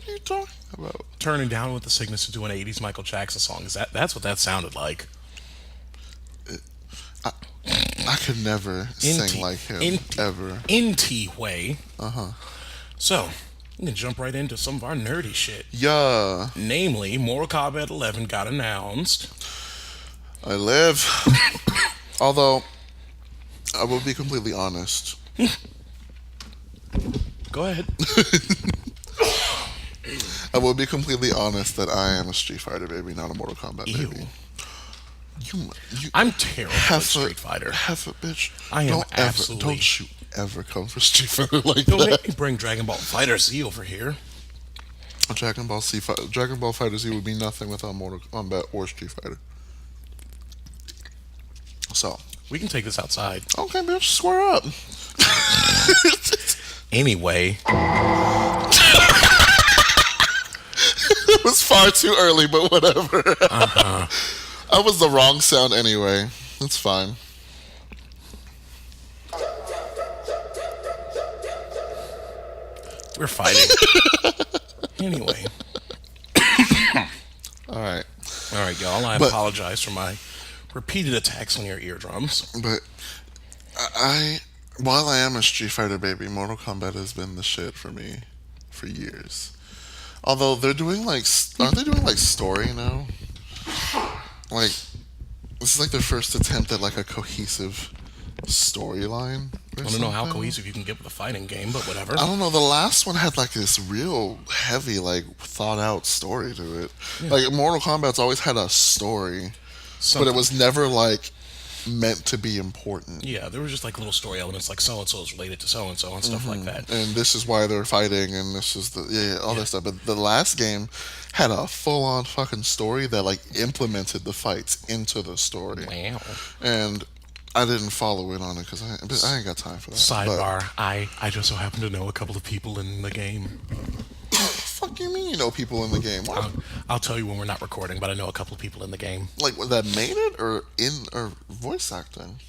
are you talking about? Turning down with the sickness into an 80s Michael Jackson song. That's what that sounded like. I could never sing like him, ever. In T-way. Uh-huh. So, we can jump right into some of our nerdy shit. Yeah. Namely, Mortal Kombat 11 got announced. I live. Although, I will be completely honest. Go ahead. I will be completely honest that I am a Street Fighter baby, not a Mortal Kombat Ew. baby. I'm terrible at Street Fighter. Half a bitch. I am absolutely. Don't you ever come for Street Fighter like Don't that. make me bring Dragon Ball Fighter Z over here. Dragon Ball Fighter Z would be nothing without Mortal Kombat or Street Fighter. So We can take this outside. okay, bitch, square up. Anyway, It was far too early, but whatever. I was the wrong sound anyway. It's fine. we're fighting. Anyway, All right. All right, y'all. I But apologize for my repeated attacks on your eardrums. but I while I am a Street Fighter baby, Mortal Kombat has been the shit for me for years. Although they're doing like, aren't they doing like story now? Like this is like their first attempt at like a cohesive storyline. I don't know how cohesive you can get with a fighting game, but whatever. I don't know. The last one had like this real heavy, like thought out story to it. Yeah. Like Mortal Kombat's always had a story, but it was never like meant to be important. Yeah, there were just like little story elements, like so and so is related to so and so and stuff like that. And this is why they're fighting, and this is all that stuff. But the last game had a full on fucking story that like implemented the fights into the story. Wow. And I didn't follow in on it because I ain't got time for that. Sidebar: I just so happen to know a couple of people in the game. Fuck you mean you know people in the game? What? I'll tell you when we're not recording, but I know a couple of people in the game. Like that made it or voice acting?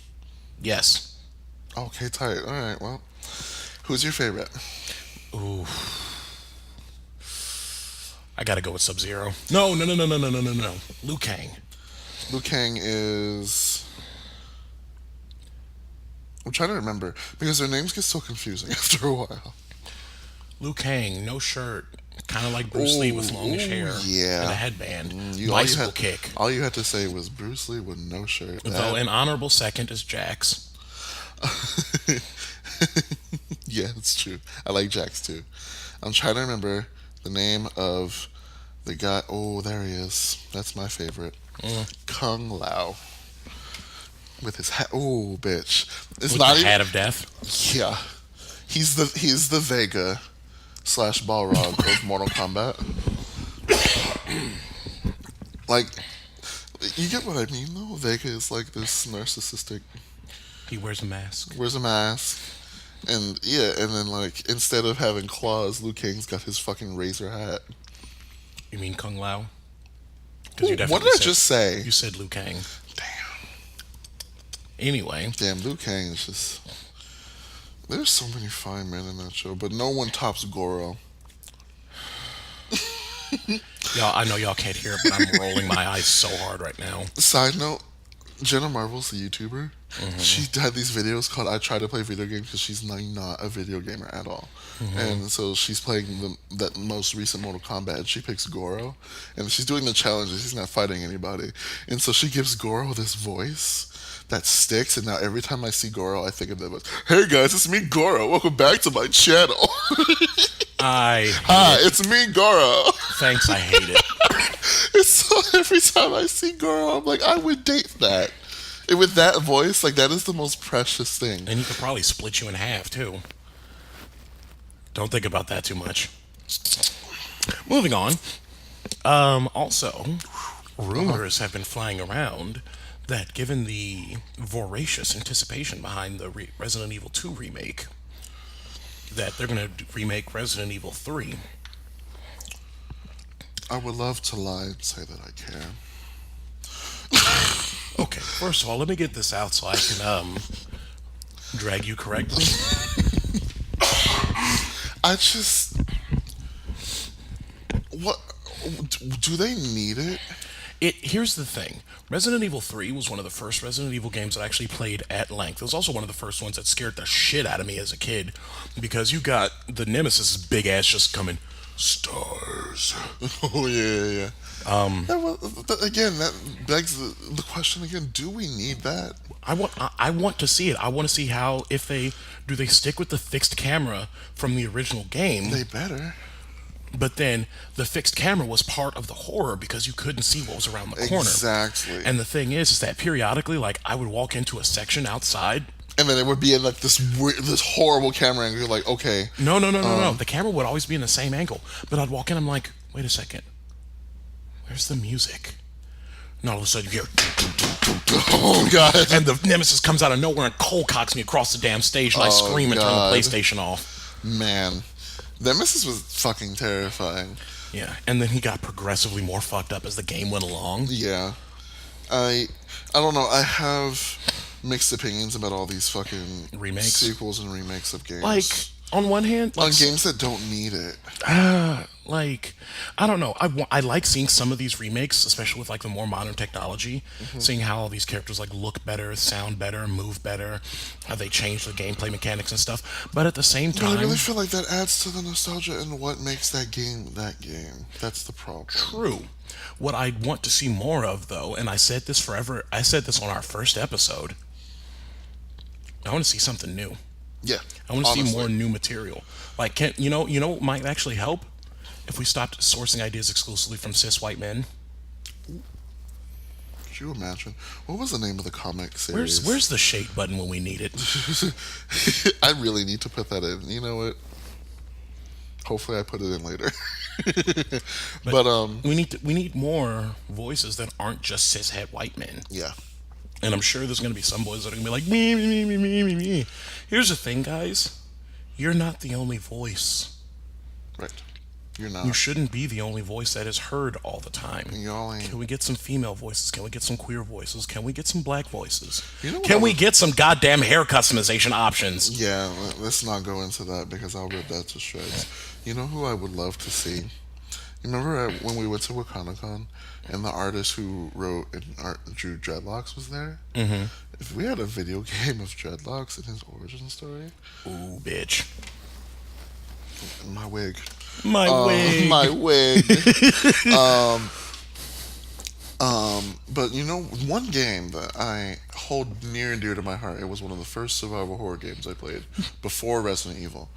Yes. Okay, tight. All right. Well, who's your favorite? Ooh. I gotta go with Sub-Zero. No. Liu Kang. Liu Kang is. I'm trying to remember because their names get so confusing after a while. Liu Kang, no shirt, kind of like Bruce Lee with longish hair and a headband. Bicycle kick. All you had to say was Bruce Lee with no shirt. Though an honorable second is Jax. Yeah, it's true. I like Jax too. I'm trying to remember the name of the guy. Oh, there he is. That's my favorite. Kung Lao. With his hat. Oh, bitch. It's With not the even, hat of death. Yeah. He's the Vega / Balrog of Mortal Kombat. Like, you get what I mean, though? Vega is like this narcissistic. He wears a mask. And then like instead of having claws, Liu Kang's got his fucking razor hat. You mean Kung Lao? Ooh, what did I just say? You said Liu Kang. Damn. Anyway. Damn, Liu Kang is just. There's so many fine men in that show, but no one tops Goro. Y'all, I know y'all can't hear it, but I'm rolling my eyes so hard right now. Side note, Jenna Marbles, the YouTuber, she had these videos called I Try to Play Video Games because she's not a video gamer at all. And so she's playing that most recent Mortal Kombat and she picks Goro. And she's doing the challenges, he's not fighting anybody. And so she gives Goro this voice that sticks, and now every time I see Goro, I think of that voice. Hey guys, it's me, Goro. Welcome back to my channel. Hi, it's me, Goro. Thanks, I hate it. It's so every time I see Goro, I'm like, I would date that. And with that voice, like that is the most precious thing. And he could probably split you in half too. Don't think about that too much. Moving on. Also, rumors have been flying around that given the voracious anticipation behind the Resident Evil 2 remake, that they're going to remake Resident Evil 3. I would love to lie and say that I care. Okay, first of all, let me get this out so I can drag you correctly. I just... What... Do they need it? Here's the thing. Resident Evil 3 was one of the first Resident Evil games that I actually played at length. It was also one of the first ones that scared the shit out of me as a kid because you got the Nemesis' big ass just coming, stars. Oh, yeah. Again, that begs the question again, do we need that? I want to see it. I want to see how, if they stick with the fixed camera from the original game. They better. But then the fixed camera was part of the horror because you couldn't see what was around the corner. Exactly. And the thing is that periodically, like, I would walk into a section outside. And then it would be in like this horrible camera angle. You're like, okay. No. The camera would always be in the same angle. But I'd walk in, I'm like, wait a second. Where's the music? And all of a sudden you hear, oh god. And the Nemesis comes out of nowhere and cold cocks me across the damn stage, and I scream and turn the PlayStation off. Man. Nemesis was fucking terrifying. Yeah, and then he got progressively more fucked up as the game went along. Yeah. I don't know. I have mixed opinions about all these fucking remakes, sequels and remakes of games. Like, on one hand, On like games that don't need it. like I don't know. I like seeing some of these remakes, especially with like the more modern technology, seeing how all these characters like look better, sound better, move better, how they change the gameplay mechanics and stuff. But at the same But I time, really feel like that adds to the nostalgia and what makes that game that game. That's the problem. true. What I want to see more of, though, and I said this forever. I said this on our first episode. I want to see something new. Yeah. I want to see honestly. more new material. Like, can you know what might actually help if we stopped sourcing ideas exclusively from cis white men. Could you imagine? What was the name of the comic series? Where's the shake button when we need it? I really need to put that in. You know what? Hopefully, I put it in later. but We need more voices that aren't just cishet white men. yeah, And I'm sure there's gonna be some boys that are gonna be like me me me me me me me. Here's the thing, guys. You're not the only voice. right. You're not. You shouldn't be the only voice that is heard all the time. Y'all ain't. Can we get some female voices? Can we get some queer voices? Can we get some black voices? You know what Can I we would- get some goddamn hair customization options? Yeah, let's not go into that because I'll rip that to shreds. You know who I would love to see? You remember when we went to WakanaCon and the artist who wrote and drew dreadlocks was there? Mm-hmm. If we had a video game of dreadlocks and his origin story, Ooh, bitch. my wig. My wig. My wig. But you know, one game that I hold near and dear to my heart, it was one of the first survival horror games I played before Resident Evil.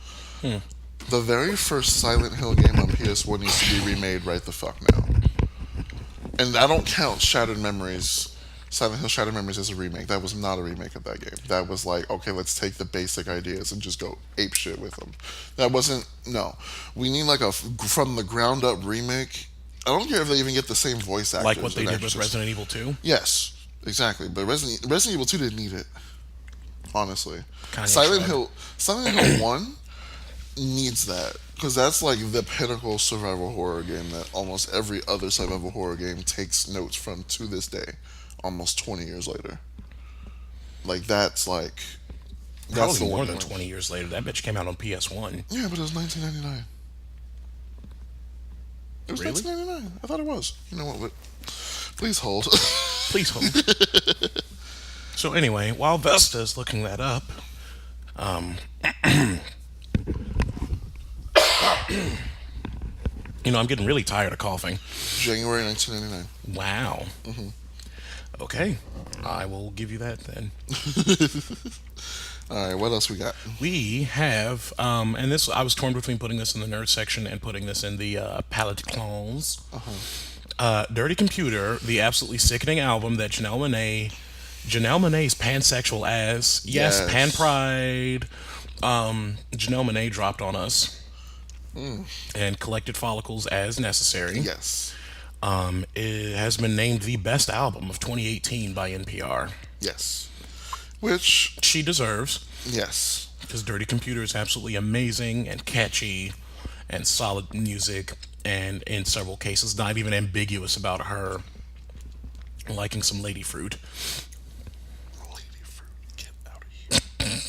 The very first Silent Hill game on PS1 needs to be remade right the fuck now. And I don't count Shattered Memories, Silent Hill Shattered Memories as a remake. That was not a remake of that game. That was like, okay, let's take the basic ideas and just go ape shit with them. That wasn't, no. We need like a from the ground up remake. I don't care if they even get the same voice actors. Like what they and did with actresses. Resident Evil 2? Yes, exactly. But Resident Evil 2 didn't need it. Honestly. Kanye Silent Shrug. Hill 1 needs that. Because that's like the pinnacle survival horror game that almost every other survival horror game takes notes from to this day, almost 20 years later. Like that's like Probably the more one than point. 20 years later. That bitch came out on PS1. Yeah, but it was 1999. It was Really? 1999. I thought it was. You know what? But please hold. Please hold. So anyway, while Vesta is looking that up, I'm getting really tired of coughing. January 1999. Wow. Okay, I will give you that then. All right, what else we got? We have, and this I was torn between putting this in the nerd section and putting this in the palette clones. Dirty Computer, the absolutely sickening album that Janelle Monáe's pansexual ass, yes, Yes. pan pride. Janelle Monáe dropped on us and collected follicles as necessary. Yes. It has been named the best album of 2018 by NPR. Yes. Which, She deserves, yes. because Dirty Computer is absolutely amazing and catchy and solid music, and in several cases not even ambiguous about her liking some lady fruit. Lady Fruit, get out of here.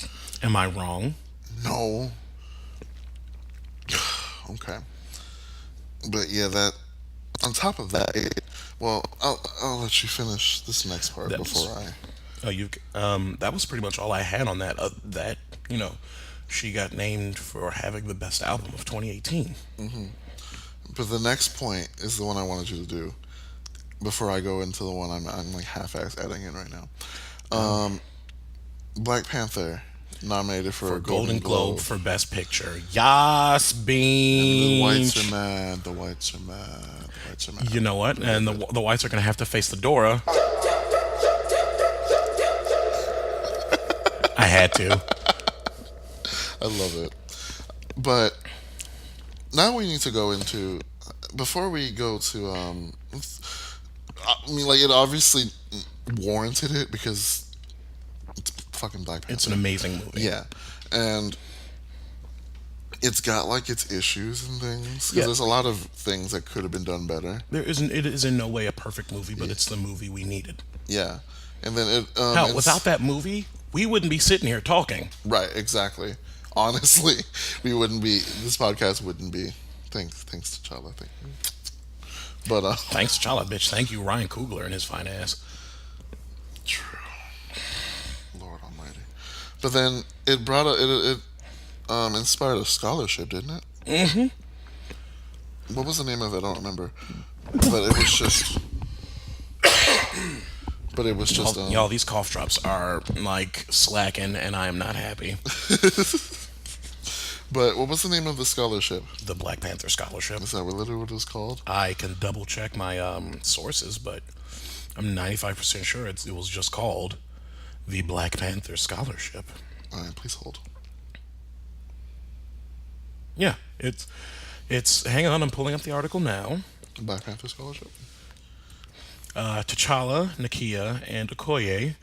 Am I wrong? No. Okay. But yeah, that, on top of that, well, I'll let you finish this next part That was- before I... That was pretty much all I had on that. She got named for having the best album of 2018. But the next point is the one I wanted you to do before I go into the one I'm like half-ass adding in right now. Black Panther nominated for a Golden Globe. Globe for Best Picture. Yas, The beans. whites are mad. The whites are mad. The whites are mad. You know what? And the whites are going to have to face the Dora. I had to. I love it. But now we need to go into, before we go to, I mean, like, it obviously warranted it because it's fucking Black Panther. It's an amazing movie. Yeah. And it's got, like, its issues and things. Because Yeah. there's a lot of things that could have been done better. It is in no way a perfect movie, but it's the movie we needed. Yeah. And then it... Hell, without that movie, we wouldn't be sitting here talking. Right, exactly. Honestly, we wouldn't be. This podcast wouldn't be. Thanks to Chala. Thank you. But Thanks, Chala, bitch. Thank you, Ryan Coogler and his fine ass. true. Lord Almighty. But then it brought it inspired a scholarship, didn't it? What was the name of it? I don't remember. But it was just. But it was just. Y'all, these cough drops are like slacking, and I am not happy. But what was the name of the scholarship? The Black Panther Scholarship. Is that literally what it was called? I can double check my sources, but I'm 95% sure it was just called the Black Panther Scholarship. All right, please hold. Yeah, it's. Hang on, I'm pulling up the article now. Black Panther Scholarship. T'Challa, Nakia, and Okoye,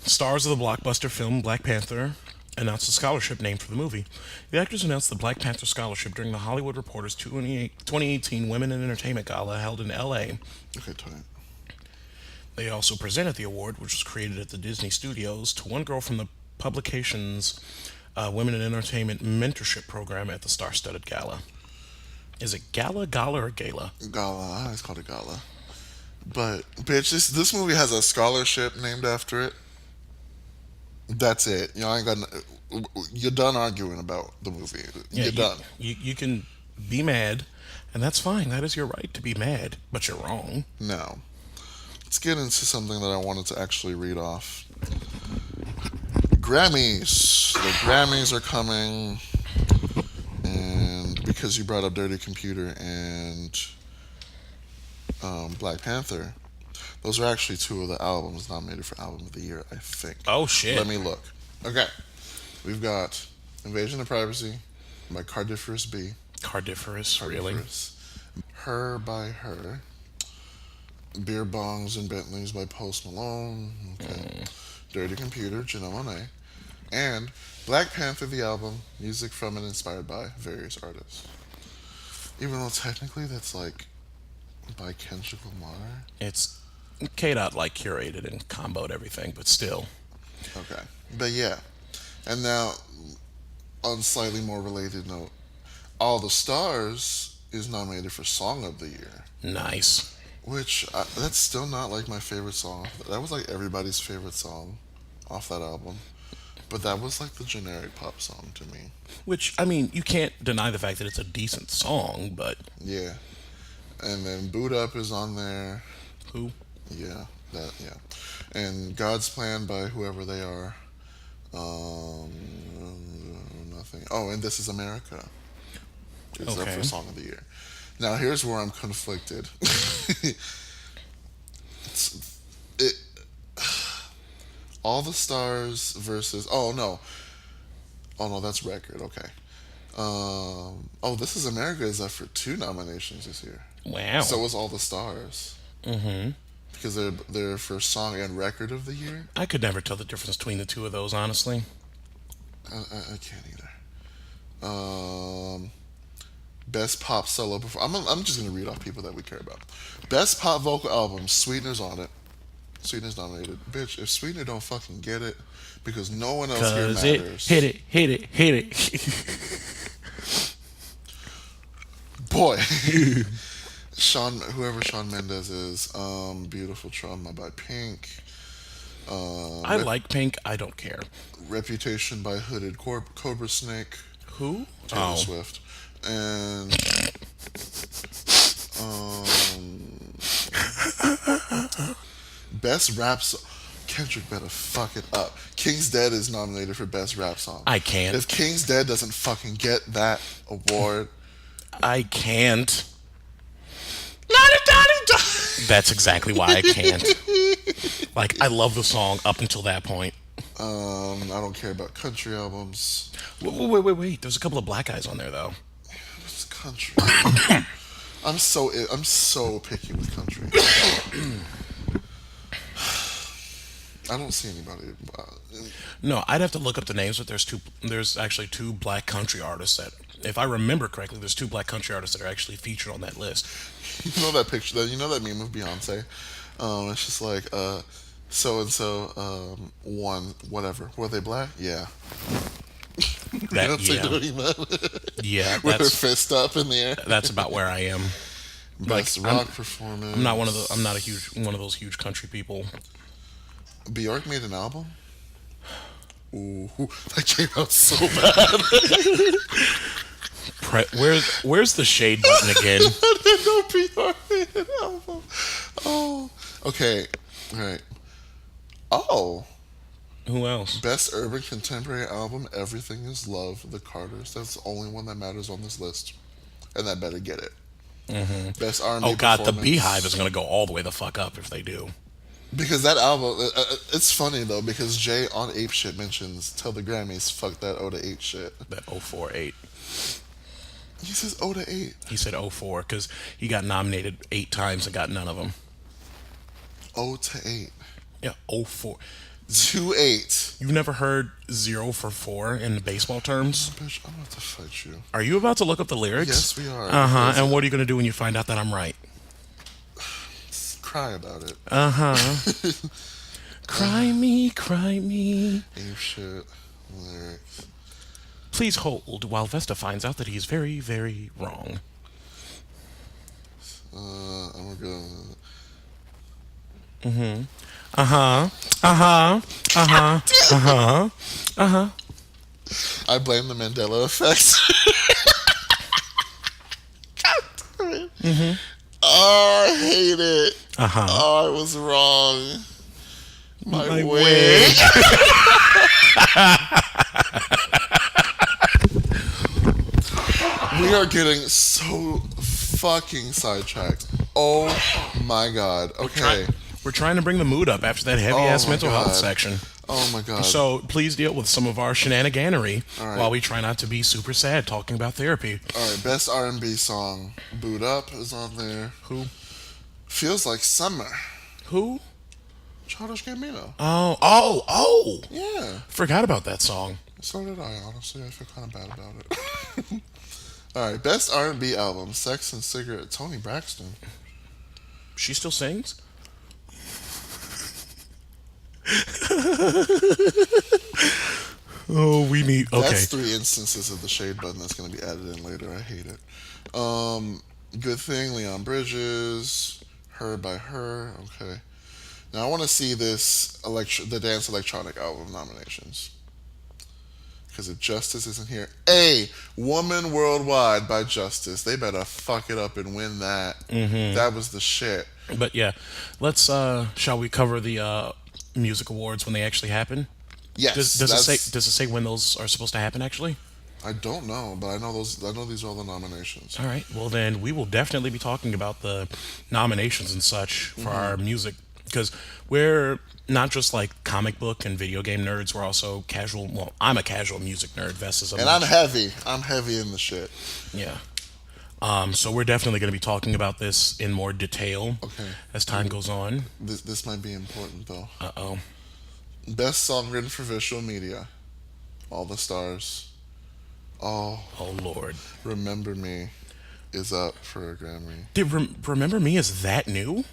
stars of the blockbuster film Black Panther, announced a scholarship named for the movie. The actors announced the Black Panther Scholarship during the Hollywood Reporter's 2018 Women in Entertainment Gala held in L.A. Okay, time. They also presented the award, which was created at the Disney Studios, to one girl from the publication's Women in Entertainment Mentorship Program at the star-studded gala. Is it gala, or gala? Gala. I always called it Gala. But bitch, this movie has a scholarship named after it. That's it. Y'all ain't got. You're done arguing about the movie. Yeah, You're done. You can be mad, and that's fine. That is your right to be mad, but you're wrong. Now, let's get into something that I wanted to actually read off. Grammys. The Grammys are coming, and because you brought up Dirty Computer and Black Panther, those are actually two of the albums nominated for Album of the Year, I think. Oh shit! Let me look. Okay, we've got Invasion of Privacy by Cardiferous B. Cardiferous, really? Her by Her. Beer Bongs and Bentleys by Post Malone. Okay. Dirty Computer, Janelle Monáe. And Black Panther, the album, music from and inspired by various artists. Even though technically that's like by Kendrick Lamar. It's K-Dot like curated and comboed everything, but still. Okay. But yeah. And now, on slightly more related note, All the Stars is nominated for Song of the Year. Nice. Which, that's still not like my favorite song. That was like everybody's favorite song off that album. But that was like the generic pop song to me. Which, I mean, you can't deny the fact that it's a decent song, but... Yeah. And then Boot Up is on there. Who? Yeah. And God's Plan by whoever they are. Nothing. Oh, and This Is America is up for Song of the Year. Now, here's where I'm conflicted. All the Stars versus... Oh, no, that's record. Okay. This Is America is up for 2 nominations this year. Wow. So was All the Stars. Mm-hmm. Because they're for Song and Record of the Year. I could never tell the difference between the two of those, honestly. I can't either. Best Pop Solo performance. I'm just going to read off people that we care about. Best Pop Vocal Album. Sweetener's on it. Sweetener's nominated. Bitch, if Sweetener don't fucking get it, because no one else here matters. Hit it. Boy. Whoever Shawn Mendes is. Beautiful Trauma by Pink. I like Pink. I don't care. Reputation by Hooded Cobra Snake. Who? Taylor Swift. And Best Rap Song. Kendrick better fuck it up. King's Dead is nominated for Best Rap Song. I can't. If King's Dead doesn't fucking get that award, I can't. That's exactly why I can't. Like, I love the song up until that point. I don't care about country albums. Wait. There's a couple of black guys on there, though. It's country. I'm so picky with country. I don't see anybody. No, I'd have to look up the names, but there's actually 2 black country artists that, if I remember correctly, there's 2 black country artists that are actually featured on that list. You know that picture, you know that meme of Beyonce? It's just like, so and so, one, whatever. Were they black? Yeah. That Beyonce yeah, doing that yeah. with her fist up in the air. That's about where I am. Like Best rock performance. I'm not a huge one of those huge country people. Bjork made an album. Ooh, that came out so bad. Where's the shade button again? No, Bjork made an album. Oh, okay, all right. Oh, Who else? best urban contemporary album. Everything Is Love. The Carters. That's the only one that matters on this list, and that better get it. Best R&B. Oh God, the performance. Beehive is gonna go all the way the fuck up if they do. Because that album, it's funny though, because Jay on Ape Shit mentions, tell the Grammys, fuck that O to 8 shit. That 048. He says O to 8. He said 04 because he got nominated 8 times and got none of them. O to 8. Yeah, 04. 2 8. You've never heard 0 for 4 in baseball terms? Bitch, I'm about to fight you. Are you about to look up the lyrics? Yes, we are. Uh-huh. And what are you going to do when you find out that I'm right? Cry about it. Uh-huh. Cry me, cry me. Ape Shit. Lyrics. Please hold while Vesta finds out that he's very, very wrong. I'm gonna Uh-huh. Uh-huh. Uh-huh. Uh-huh. Uh-huh. I blame the Mandela effect. God damn it. Oh, I hate it. Uh-huh. Oh, I was wrong. My My wig. We are getting so fucking sidetracked. Oh my god. Okay. We're trying to bring the mood up after that heavy-ass my mental health God. section. Oh my god. So please deal with some of our shenaniganery right. while we try not to be super sad talking about therapy. All right, best R&B song. Boot Up is on there. Who? Feels Like Summer. Who? Childish Gambino. Oh! Yeah. Forgot about that song. So did I, honestly. I feel kind of bad about it. All right, best R&B album. Sex and Cigarette. Toni Braxton. She still sings? Oh, we need... Okay. That's 3 instances of the shade button that's going to be added in later. I hate it. Good Thing, Leon Bridges. Her by Her. Okay. Now I want to see this the Dance Electronic album nominations. Because if Justice isn't here, Woman Worldwide by Justice. They better fuck it up and win that. That was the shit. But yeah, let's shall we cover the music awards when they actually happen? Yes. Does it say when those are supposed to happen actually? I don't know, but I know these are all the nominations. All right. Well, then we will definitely be talking about the nominations and such for our music because we're not just like comic book and video game nerds. We're also casual. Well, I'm a casual music nerd. Vesta's a And I'm heavy. I'm heavy in the shit. Yeah. So we're definitely going to be talking about this in more detail as time goes on. This might be important though. Uh-oh. Best song written for visual media. All the Stars. Oh Lord. Remember Me is up for a Grammy. Did Remember Me is that new?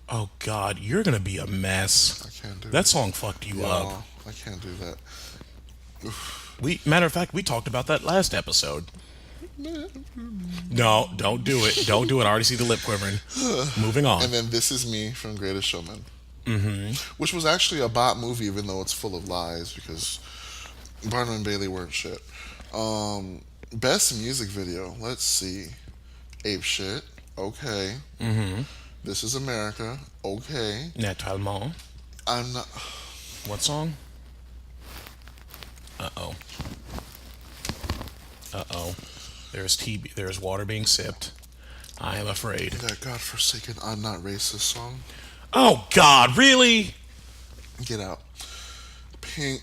Oh God, you're gonna be a mess. I can't do that song fucked you up. I can't do that. Matter of fact, we talked about that last episode. No, don't do it. Don't do it. I already see the lip quivering. Moving on. And then This Is Me from Greatest Showman. Which was actually a bot movie, even though it's full of lies because Barnum and Bailey weren't shit. Best music video. Let's see. Ape Shit. Okay. This Is America. Okay. Naturellement. I'm not. What song? Uh-oh. There's water being sipped. I am afraid. That godforsaken I'm Not Racist song. Oh God, really? Get Out. Pink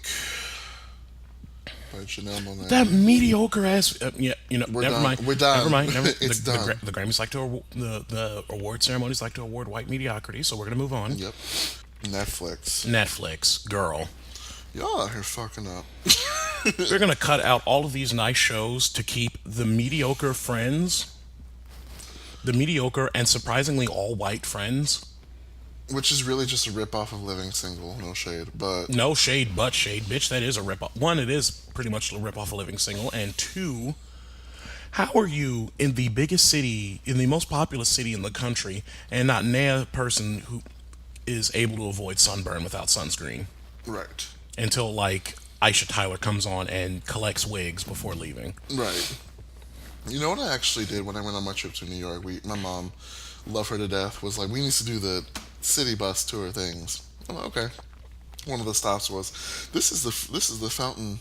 by Janelle Monáe. That mediocre ass. We're never done. mind. We're done. Never mind. It's done. The Grammys like to the award ceremonies like to award white mediocrity, so we're gonna move on. Yep. Netflix, girl. Y'all out here fucking up. They're gonna cut out all of these nice shows to keep the mediocre Friends, the mediocre and surprisingly all white Friends. which is really just a rip off of Living Single. No shade, but No shade, but shade, bitch. That is a rip off. One, it is pretty much a rip off a Living Single, and two, how are you in the biggest city, in the most populous city in the country, and not a person who is able to avoid sunburn without sunscreen right, until like Aisha Tyler comes on and collects wigs before leaving? right. You know what I actually did when I went on my trip to New York? My mom, love her to death, was like, "We need to do the city bus tour things." I'm like, okay. One of the stops was, this is the fountain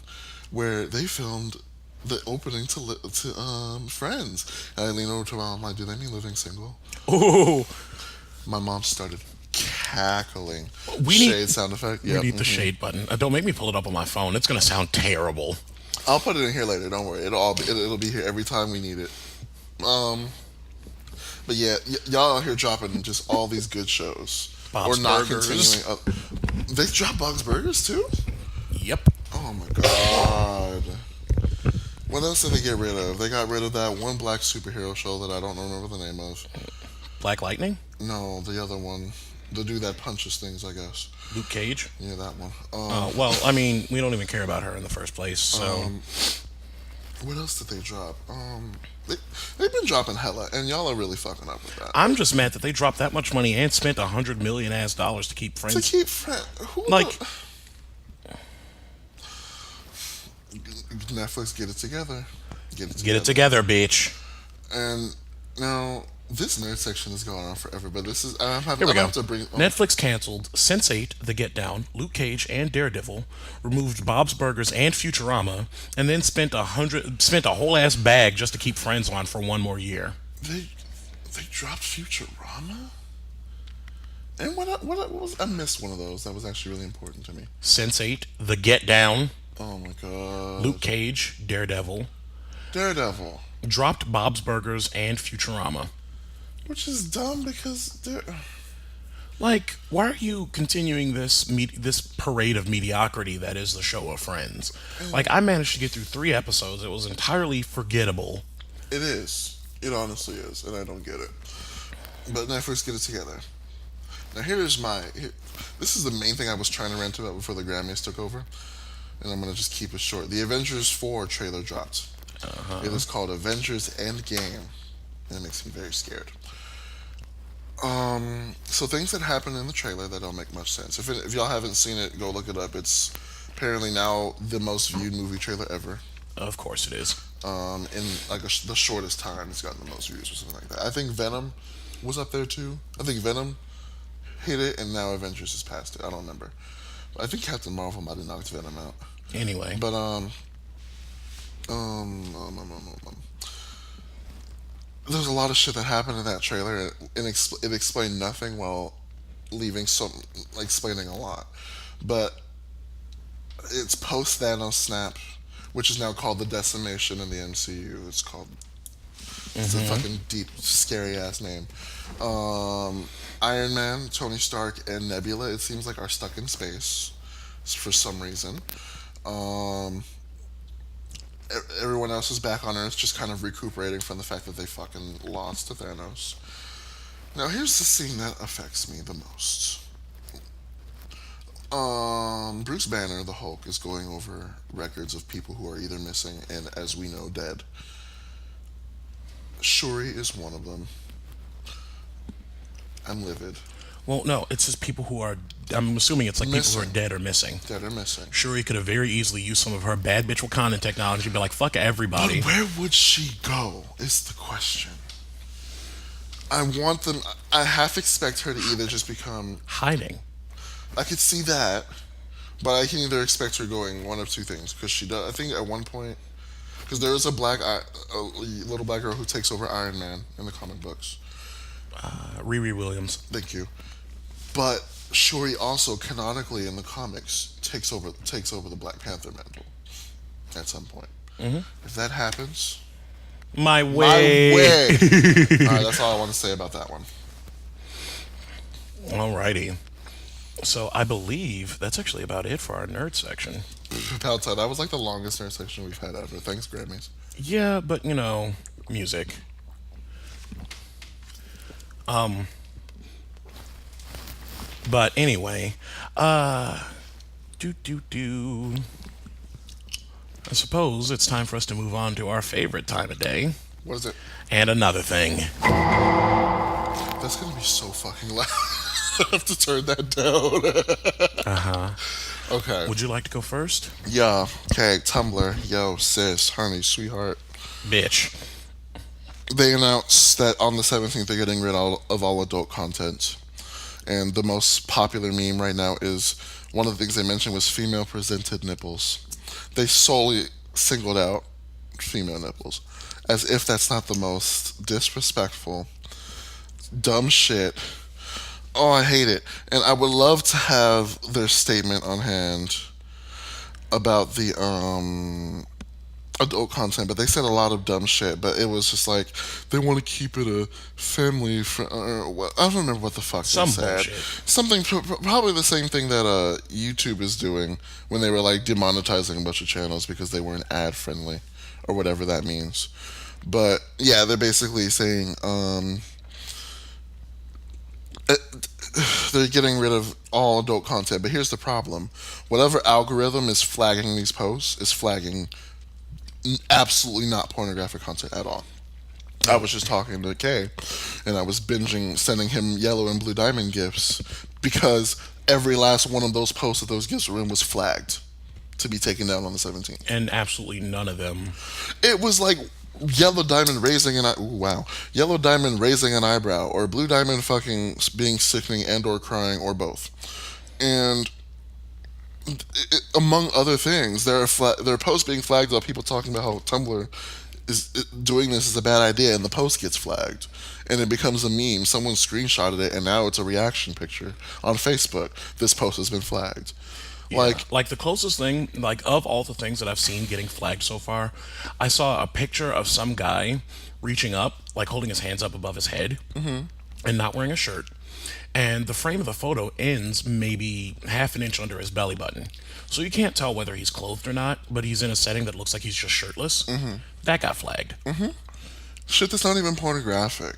where they filmed the opening to Friends. And I lean over to my mom, like, "Do they mean Living Single?" Ooh, My mom started cackling. we need Shade sound effect. we Yep. need the shade button. Don't make me pull it up on my phone. It's gonna sound terrible. I'll put it in here later. Don't worry. It'll be here every time we need it. Um, but yeah, y'all out here dropping just all these good shows, or Bob's not Burgers. continuing. They drop Bob's Burgers too. Yep. Oh my god. What else did they get rid of? They got rid of that one black superhero show that I don't remember the name of. Black Lightning. No, the other one. The dude that punches things, I guess. Luke Cage. Yeah, that one. Well, I mean, we don't even care about her in the first place. So What else did they drop? They've been dropping hella, and y'all are really fucking up with that. I'm just mad that they dropped that much money and spent $100 million to keep To Friends. keep friend, who Like, Netflix, get it together. Get it together. get it together, bitch. And now this nerd section is going on forever, but this is I'm Here we I'm go. have to bring. Netflix canceled Sense8, The Get Down, Luke Cage, and Daredevil, removed Bob's Burgers and Futurama, and then spent a whole ass bag just to keep Friends on for one more year. They dropped Futurama. And what was I missed one of those that was actually really important to me. Sense8, The Get Down, Oh my god. Luke Cage, Daredevil, Daredevil, dropped Bob's Burgers and Futurama. which is dumb because Like, why are you continuing this parade of mediocrity that is the show of Friends? Like, I managed to get through 3 episodes. It was entirely forgettable. it is. It honestly is, and I don't get it. But Netflix, get it together. Now this is the main thing I was trying to rant about before the Grammys took over, and I'm gonna just keep it short. The Avengers 4 trailer dropped. It is called Avengers Endgame, and it makes me very scared. So things that happen in the trailer that don't make much sense. If y'all haven't seen it, go look it up. It's apparently now the most viewed movie trailer ever. Of course it is. In like the shortest time, it's gotten the most views or something like that. I think Venom was up there too. I think Venom hit it, and now Avengers has passed it. I don't remember. But I think Captain Marvel might have knocked Venom out. Anyway. But there's a lot of shit that happened in that trailer, and it explained nothing while leaving some explaining a lot. But it's post Thanos snap, which is now called the Decimation in the MCU. It's a fucking deep, scary ass name. Iron Man, Tony Stark, and Nebula, it seems like, are stuck in space for some reason. Everyone else is back on Earth, just kind of recuperating from the fact that they fucking lost to Thanos. Now, here's the scene that affects me the most. Bruce Banner, the Hulk, is going over records of people who are either missing and, as we know, dead. Shuri is one of them. I'm livid. Well, no, it's just people who are. I'm assuming it's like people who are dead or missing. Dead or missing. Shuri could have very easily used some of her bad bitch Wakanda technology, be like, fuck everybody. But where would she go, is the question. I half expect her to either just become. Hiding. I could see that, but I can either expect her going one of two things, because she does. I think at one point, because there is a little black girl who takes over Iron Man in the comic books. Riri Williams. Thank you. But Shuri also canonically in the comics takes over the Black Panther mantle at some point. If that happens, My way. all right, that's all I want to say about that one. Alrighty. So I believe that's actually about it for our nerd section. About time. That was like the longest nerd section we've had ever. Thanks, Grammys. Yeah, but music. But anyway, do do do. I suppose it's time for us to move on to our favorite time of day. What is it? And another thing. That's gonna be so fucking loud. I have to turn that down. Uh huh. Okay. Would you like to go first? Yeah. Okay. Tumblr. Yo, sis, honey, sweetheart. Bitch. They announced that on the 17th they're getting rid of all adult content. And the most popular meme right now is one of the things they mentioned was female presented nipples. They solely singled out female nipples. As if that's not the most disrespectful, dumb shit. Oh, I hate it. And I would love to have their statement on hand about the adult content, but they said a lot of dumb shit. But it was just like they want to keep it a family. I don't remember what the fuck Some they said. bullshit. Something probably the same thing that YouTube is doing when they were like demonetizing a bunch of channels because they weren't ad friendly or whatever that means. But yeah, they're basically saying they're getting rid of all adult content. But here's the problem: whatever algorithm is flagging these posts is flagging absolutely not pornographic content at all. I was just talking to Kay, and I was binging, sending him yellow and blue diamond gifts because every last one of those posts that those gifts were in was flagged to be taken down on the 17th. And absolutely none of them. It was like yellow diamond raising an yellow diamond raising an eyebrow, or blue diamond fucking being sickening and or crying, or both. And among other things, there are posts being flagged about people talking about how Tumblr is doing this is a bad idea, and the post gets flagged, and it becomes a meme. Someone screenshotted it, and now it's a reaction picture on Facebook. This post has been flagged. Yeah. Like the closest thing, like of all the things that I've seen getting flagged so far, I saw a picture of some guy reaching up, like holding his hands up above his head, and not wearing a shirt. And the frame of the photo ends maybe half an inch under his belly button. So you can't tell whether he's clothed or not, but he's in a setting that looks like he's just shirtless. That got flagged. Shit that's not even pornographic.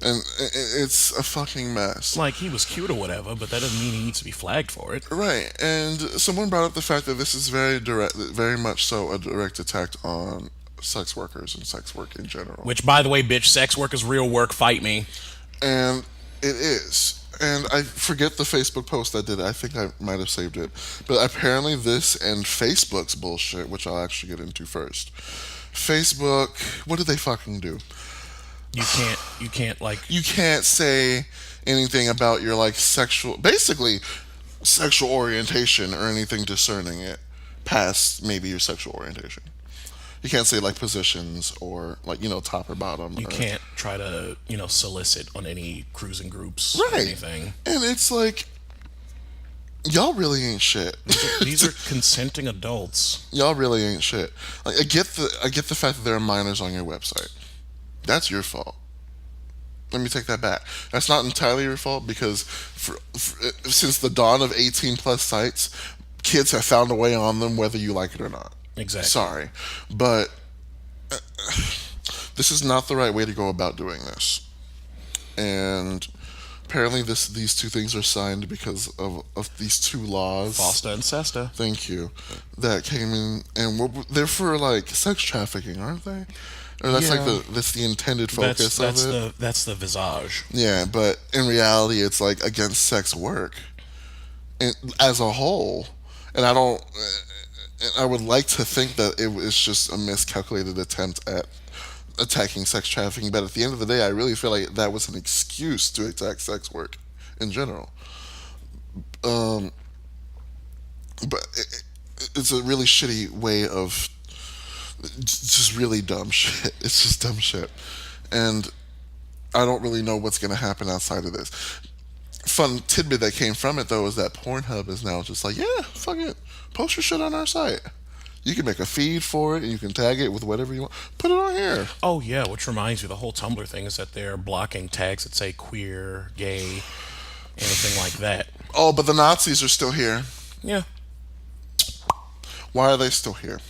And it's a fucking mess. Like, he was cute or whatever, but that doesn't mean he needs to be flagged for it. Right. And someone brought up the fact that this is very much so a direct attack on sex workers and sex work in general. Which, by the way, bitch, sex work is real work. Fight me. And it is. And I forget the Facebook post that did it. I think I might have saved it. But apparently this and Facebook's bullshit, which I'll actually get into first. Facebook, what did they fucking do? You can't like... You can't say anything about your, like, basically, sexual orientation or anything discerning it past maybe your sexual orientation. You can't say, like, positions or, like, top or bottom. You can't try to, solicit on any cruising groups right. or anything. And it's like, y'all really ain't shit. These are consenting adults. Y'all really ain't shit. Like, I get the fact that there are minors on your website. That's your fault. Let me take that back. That's not entirely your fault because since the dawn of 18-plus sites, kids have found a way on them whether you like it or not. Exactly. Sorry. But this is not the right way to go about doing this. And apparently these two things are signed because of these two laws. FOSTA and SESTA. Thank you. That came in, and they're for, like, sex trafficking, aren't they? Or that's that's the intended focus of it. That's the visage. Yeah, but in reality, it's like against sex work as a whole. And I would like to think that it was just a miscalculated attempt at attacking sex trafficking. But at the end of the day, I really feel like that was an excuse to attack sex work in general. But it's a really shitty way of. Just really dumb shit. It's just dumb shit. And I don't really know what's going to happen outside of this. Fun tidbit that came from it, though, is that Pornhub is now just like, yeah, fuck it. Post your shit on our site. You can make a feed for it, and you can tag it with whatever you want. Put it on here. Oh, yeah, which reminds me, the whole Tumblr thing is that they're blocking tags that say queer, gay, anything like that. Oh, but the Nazis are still here. Yeah. Why are they still here?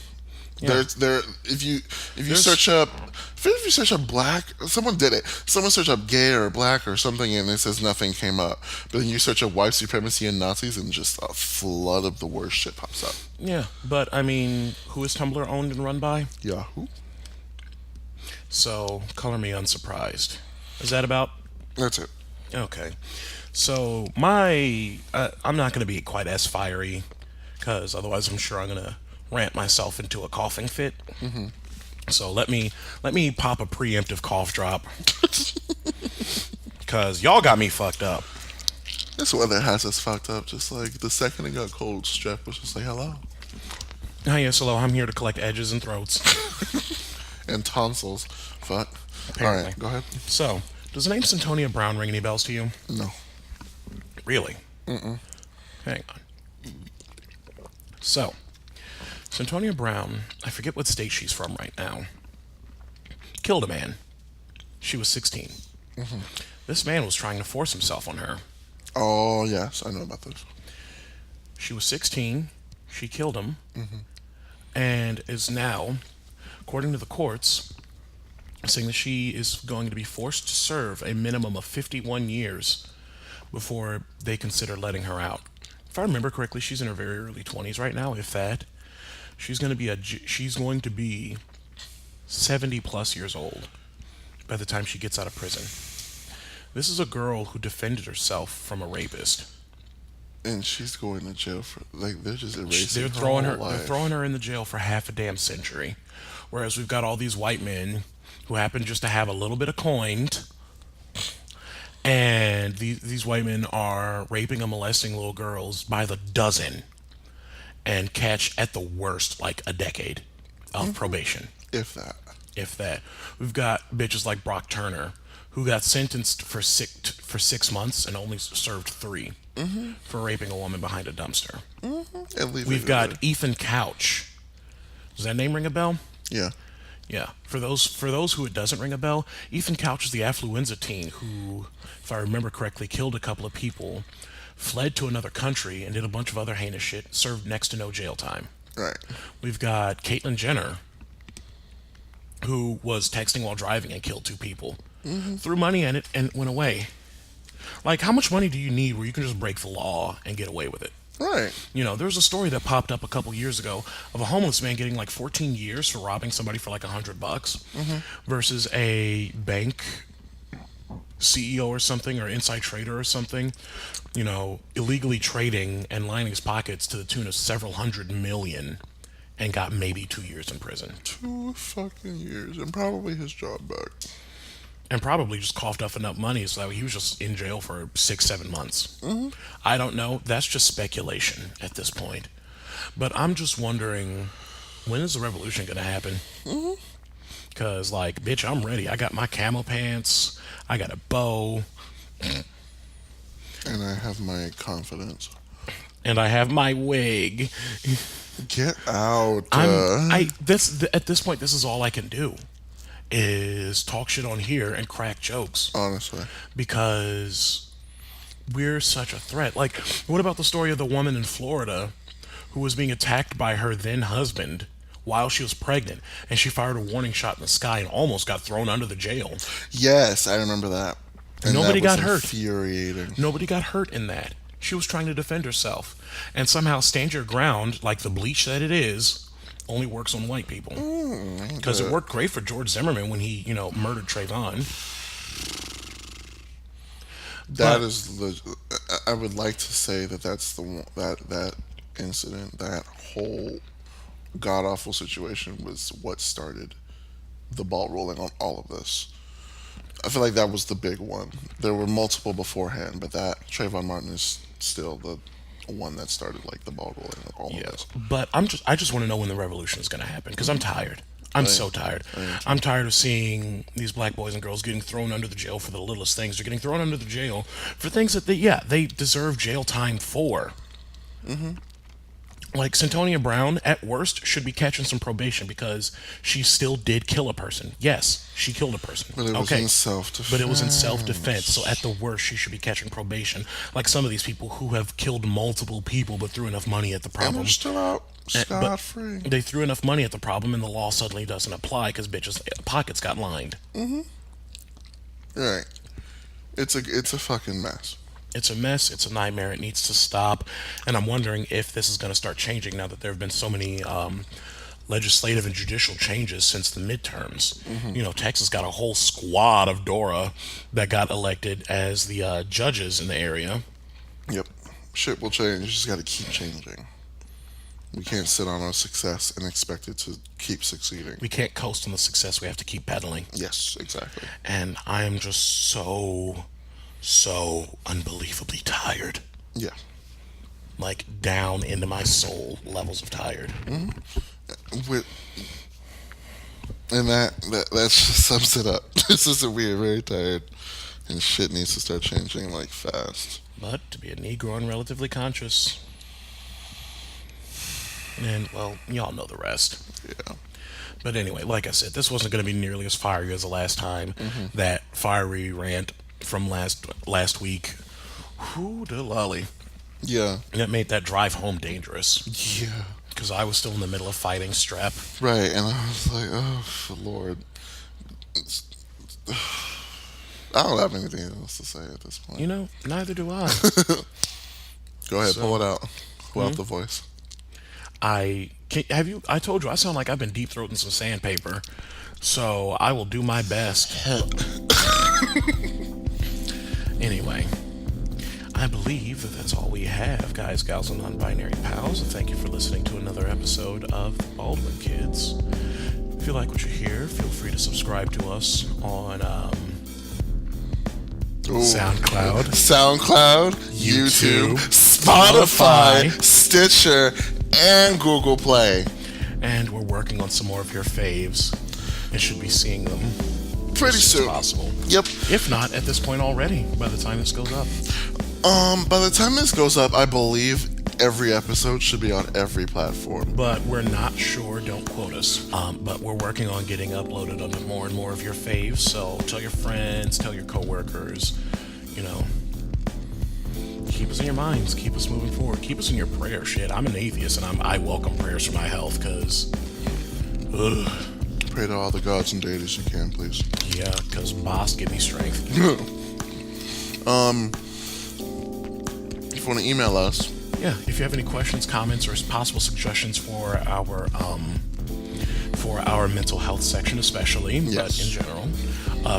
Yeah. There if you There's search up if you search up black, someone did it. Someone searched up gay or black or something, and it says nothing came up. But then you search up white supremacy and Nazis, and just a flood of the worst shit pops up. yeah, but I mean, who is Tumblr owned and run by? Yahoo. So color me unsurprised. Is that about That's it. okay? So my I'm not going to be quite as fiery because otherwise I'm sure I'm going to rant myself into a coughing fit. So let me pop a preemptive cough drop because y'all got me fucked up. This weather has us fucked up. Just like the second it got cold, Jeff was just like, hello. Hi, yes, hello. I'm here to collect edges and throats. And tonsils. Fuck. Apparently. Alright, go ahead. So, does the name Santonia Brown ring any bells to you? No. Really? Hang on. So, Santonia Brown, I forget what state she's from right now, killed a man. She was 16. This man was trying to force himself on her. Oh, yes, I know about this. She was 16. She killed him. And is now, according to the courts, saying that she is going to be forced to serve a minimum of 51 years before they consider letting her out. If I remember correctly, she's in her very early 20s right now, if that. She's going to be 70 plus years old by the time she gets out of prison. This is a girl who defended herself from a rapist. And she's going to jail for, like, they're just erasing They're her throwing whole her. life. They're throwing her in the jail for half a damn century, whereas we've got all these white men who happen just to have a little bit of coin, and these white men are raping and molesting little girls by the dozen, and catch at the worst like a decade of probation, If that. if that. We've got bitches like Brock Turner, who got sentenced for 6 months and only served 3 for raping a woman behind a dumpster. And leave We've it got there. Ethan Couch. Does that name ring a bell? Yeah. Yeah. For those who it doesn't ring a bell, Ethan Couch is the affluenza teen who, if I remember correctly, killed a couple of people, fled to another country, and did a bunch of other heinous shit, served next to no jail time. Right. We've got Caitlyn Jenner, who was texting while driving and killed 2 people. Threw money in it and went away. Like, how much money do you need where you can just break the law and get away with it? Right. You know, there was a story that popped up a couple years ago of a homeless man getting like 14 years for robbing somebody for like $100 versus a bank CEO or something, or inside trader or something, you know, illegally trading and lining his pockets to the tune of several hundred million and got maybe 2 years in prison. 2 fucking years and probably his job back. And probably just coughed up enough money so that he was just in jail for 6-7 months. I don't know. That's just speculation at this point. But I'm just wondering, when is the revolution going to happen? Because, like, bitch, I'm ready. I got my camo pants. I got a bow. And I have my confidence. And I have my wig. Get out. At this point, this is all I can do, is talk shit on here and crack jokes. Honestly. Because we're such a threat. Like, what about the story of the woman in Florida who was being attacked by her then husband while she was pregnant, and she fired a warning shot in the sky and almost got thrown under the jail? Yes, I remember that. And Nobody that was got hurt. Infuriating. Nobody got hurt in that. She was trying to defend herself. And somehow stand your ground, like the bleach that it is, only works on white people. Because it worked great for George Zimmerman when he, murdered Trayvon. That is the. I would like to say that that's the one, that incident, that whole god awful situation was what started the ball rolling on all of this. I feel like that was the big one. There were multiple beforehand, but that Trayvon Martin is still the one that started like the ball rolling on all of this. But I just want to know when the revolution is going to happen, because I'm tired. I'm so tired. I'm tired of seeing these black boys and girls getting thrown under the jail for the littlest things. They're getting thrown under the jail for things that they deserve jail time for. Like, Centonia Brown, at worst, should be catching some probation because she still did kill a person. Yes, she killed a person. But it was Okay. in self-defense. But it was in self-defense. So at the worst, she should be catching probation. Like some of these people who have killed multiple people but threw enough money at the And problem. they're still out But scot-free. they threw enough money at the problem and the law suddenly doesn't apply because bitches' pockets got lined. Right. It's a fucking mess. It's a mess. It's a nightmare. It needs to stop. And I'm wondering if this is going to start changing now that there have been so many legislative and judicial changes since the midterms. You know, Texas got a whole squad of Dora that got elected as the judges in the area. Yep. Shit will change. You just got to keep changing. We can't sit on our success and expect it to keep succeeding. We can't coast on the success. We have to keep pedaling. Yes, exactly. And I am just so unbelievably tired. Yeah. Like, down into my soul levels of tired. With and that just sums it up. This is we're very tired, and shit needs to start changing like fast. But to be a Negro and relatively conscious. And, well, y'all know the rest. Yeah. But anyway, like I said, this wasn't going to be nearly as fiery as the last time. That fiery rant from last week. Whoo, the lolly. Yeah. That made that drive home dangerous. Yeah. Because I was still in the middle of fighting strep. Right, and I was like, oh Lord. I don't have anything else to say at this point. You know, neither do I. Go ahead, pull it out. Pull out the voice. I told you I sound like I've been deep throating some sandpaper, so I will do my best. Anyway, I believe that's all we have, guys, gals, and non-binary pals. And thank you for listening to another episode of Baldwin Kids. If you like what you hear, feel free to subscribe to us on SoundCloud, YouTube, Spotify, Stitcher, and Google Play. And we're working on some more of your faves and should be seeing them Pretty as soon. possible. Yep. If not, at this point already, by the time this goes up. By the time this goes up, I believe every episode should be on every platform. But we're not sure, don't quote us. But we're working on getting uploaded onto more and more of your faves. So tell your friends, tell your coworkers, you know. Keep us in your minds. Keep us moving forward. Keep us in your prayer shit. I'm an atheist, and I welcome prayers for my health, because... Pray to all the gods and deities you can, please. Yeah, because boss, give me strength. If you want to email us... Yeah, if you have any questions, comments, or possible suggestions for our mental health section especially, but in general,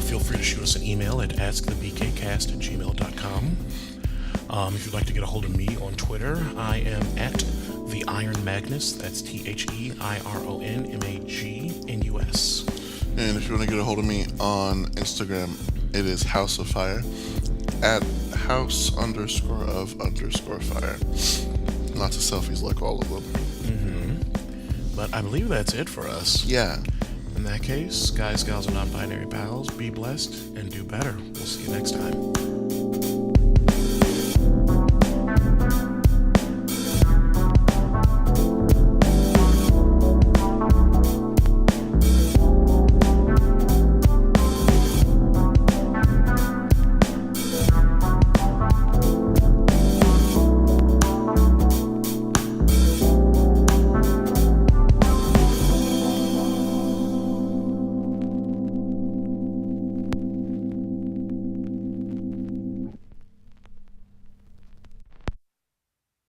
feel free to shoot us an email at askthebkcast@gmail.com. If you'd like to get a hold of me on Twitter, I am at the Iron Magnus. That's THEIRONMAGNUS. And if you want to get a hold of me on Instagram, it is House of Fire at house_of_fire. Lots of selfies like all of them. But I believe that's it for us. Yeah. In that case, guys, gals, and non-binary pals, be blessed and do better. We'll see you next time.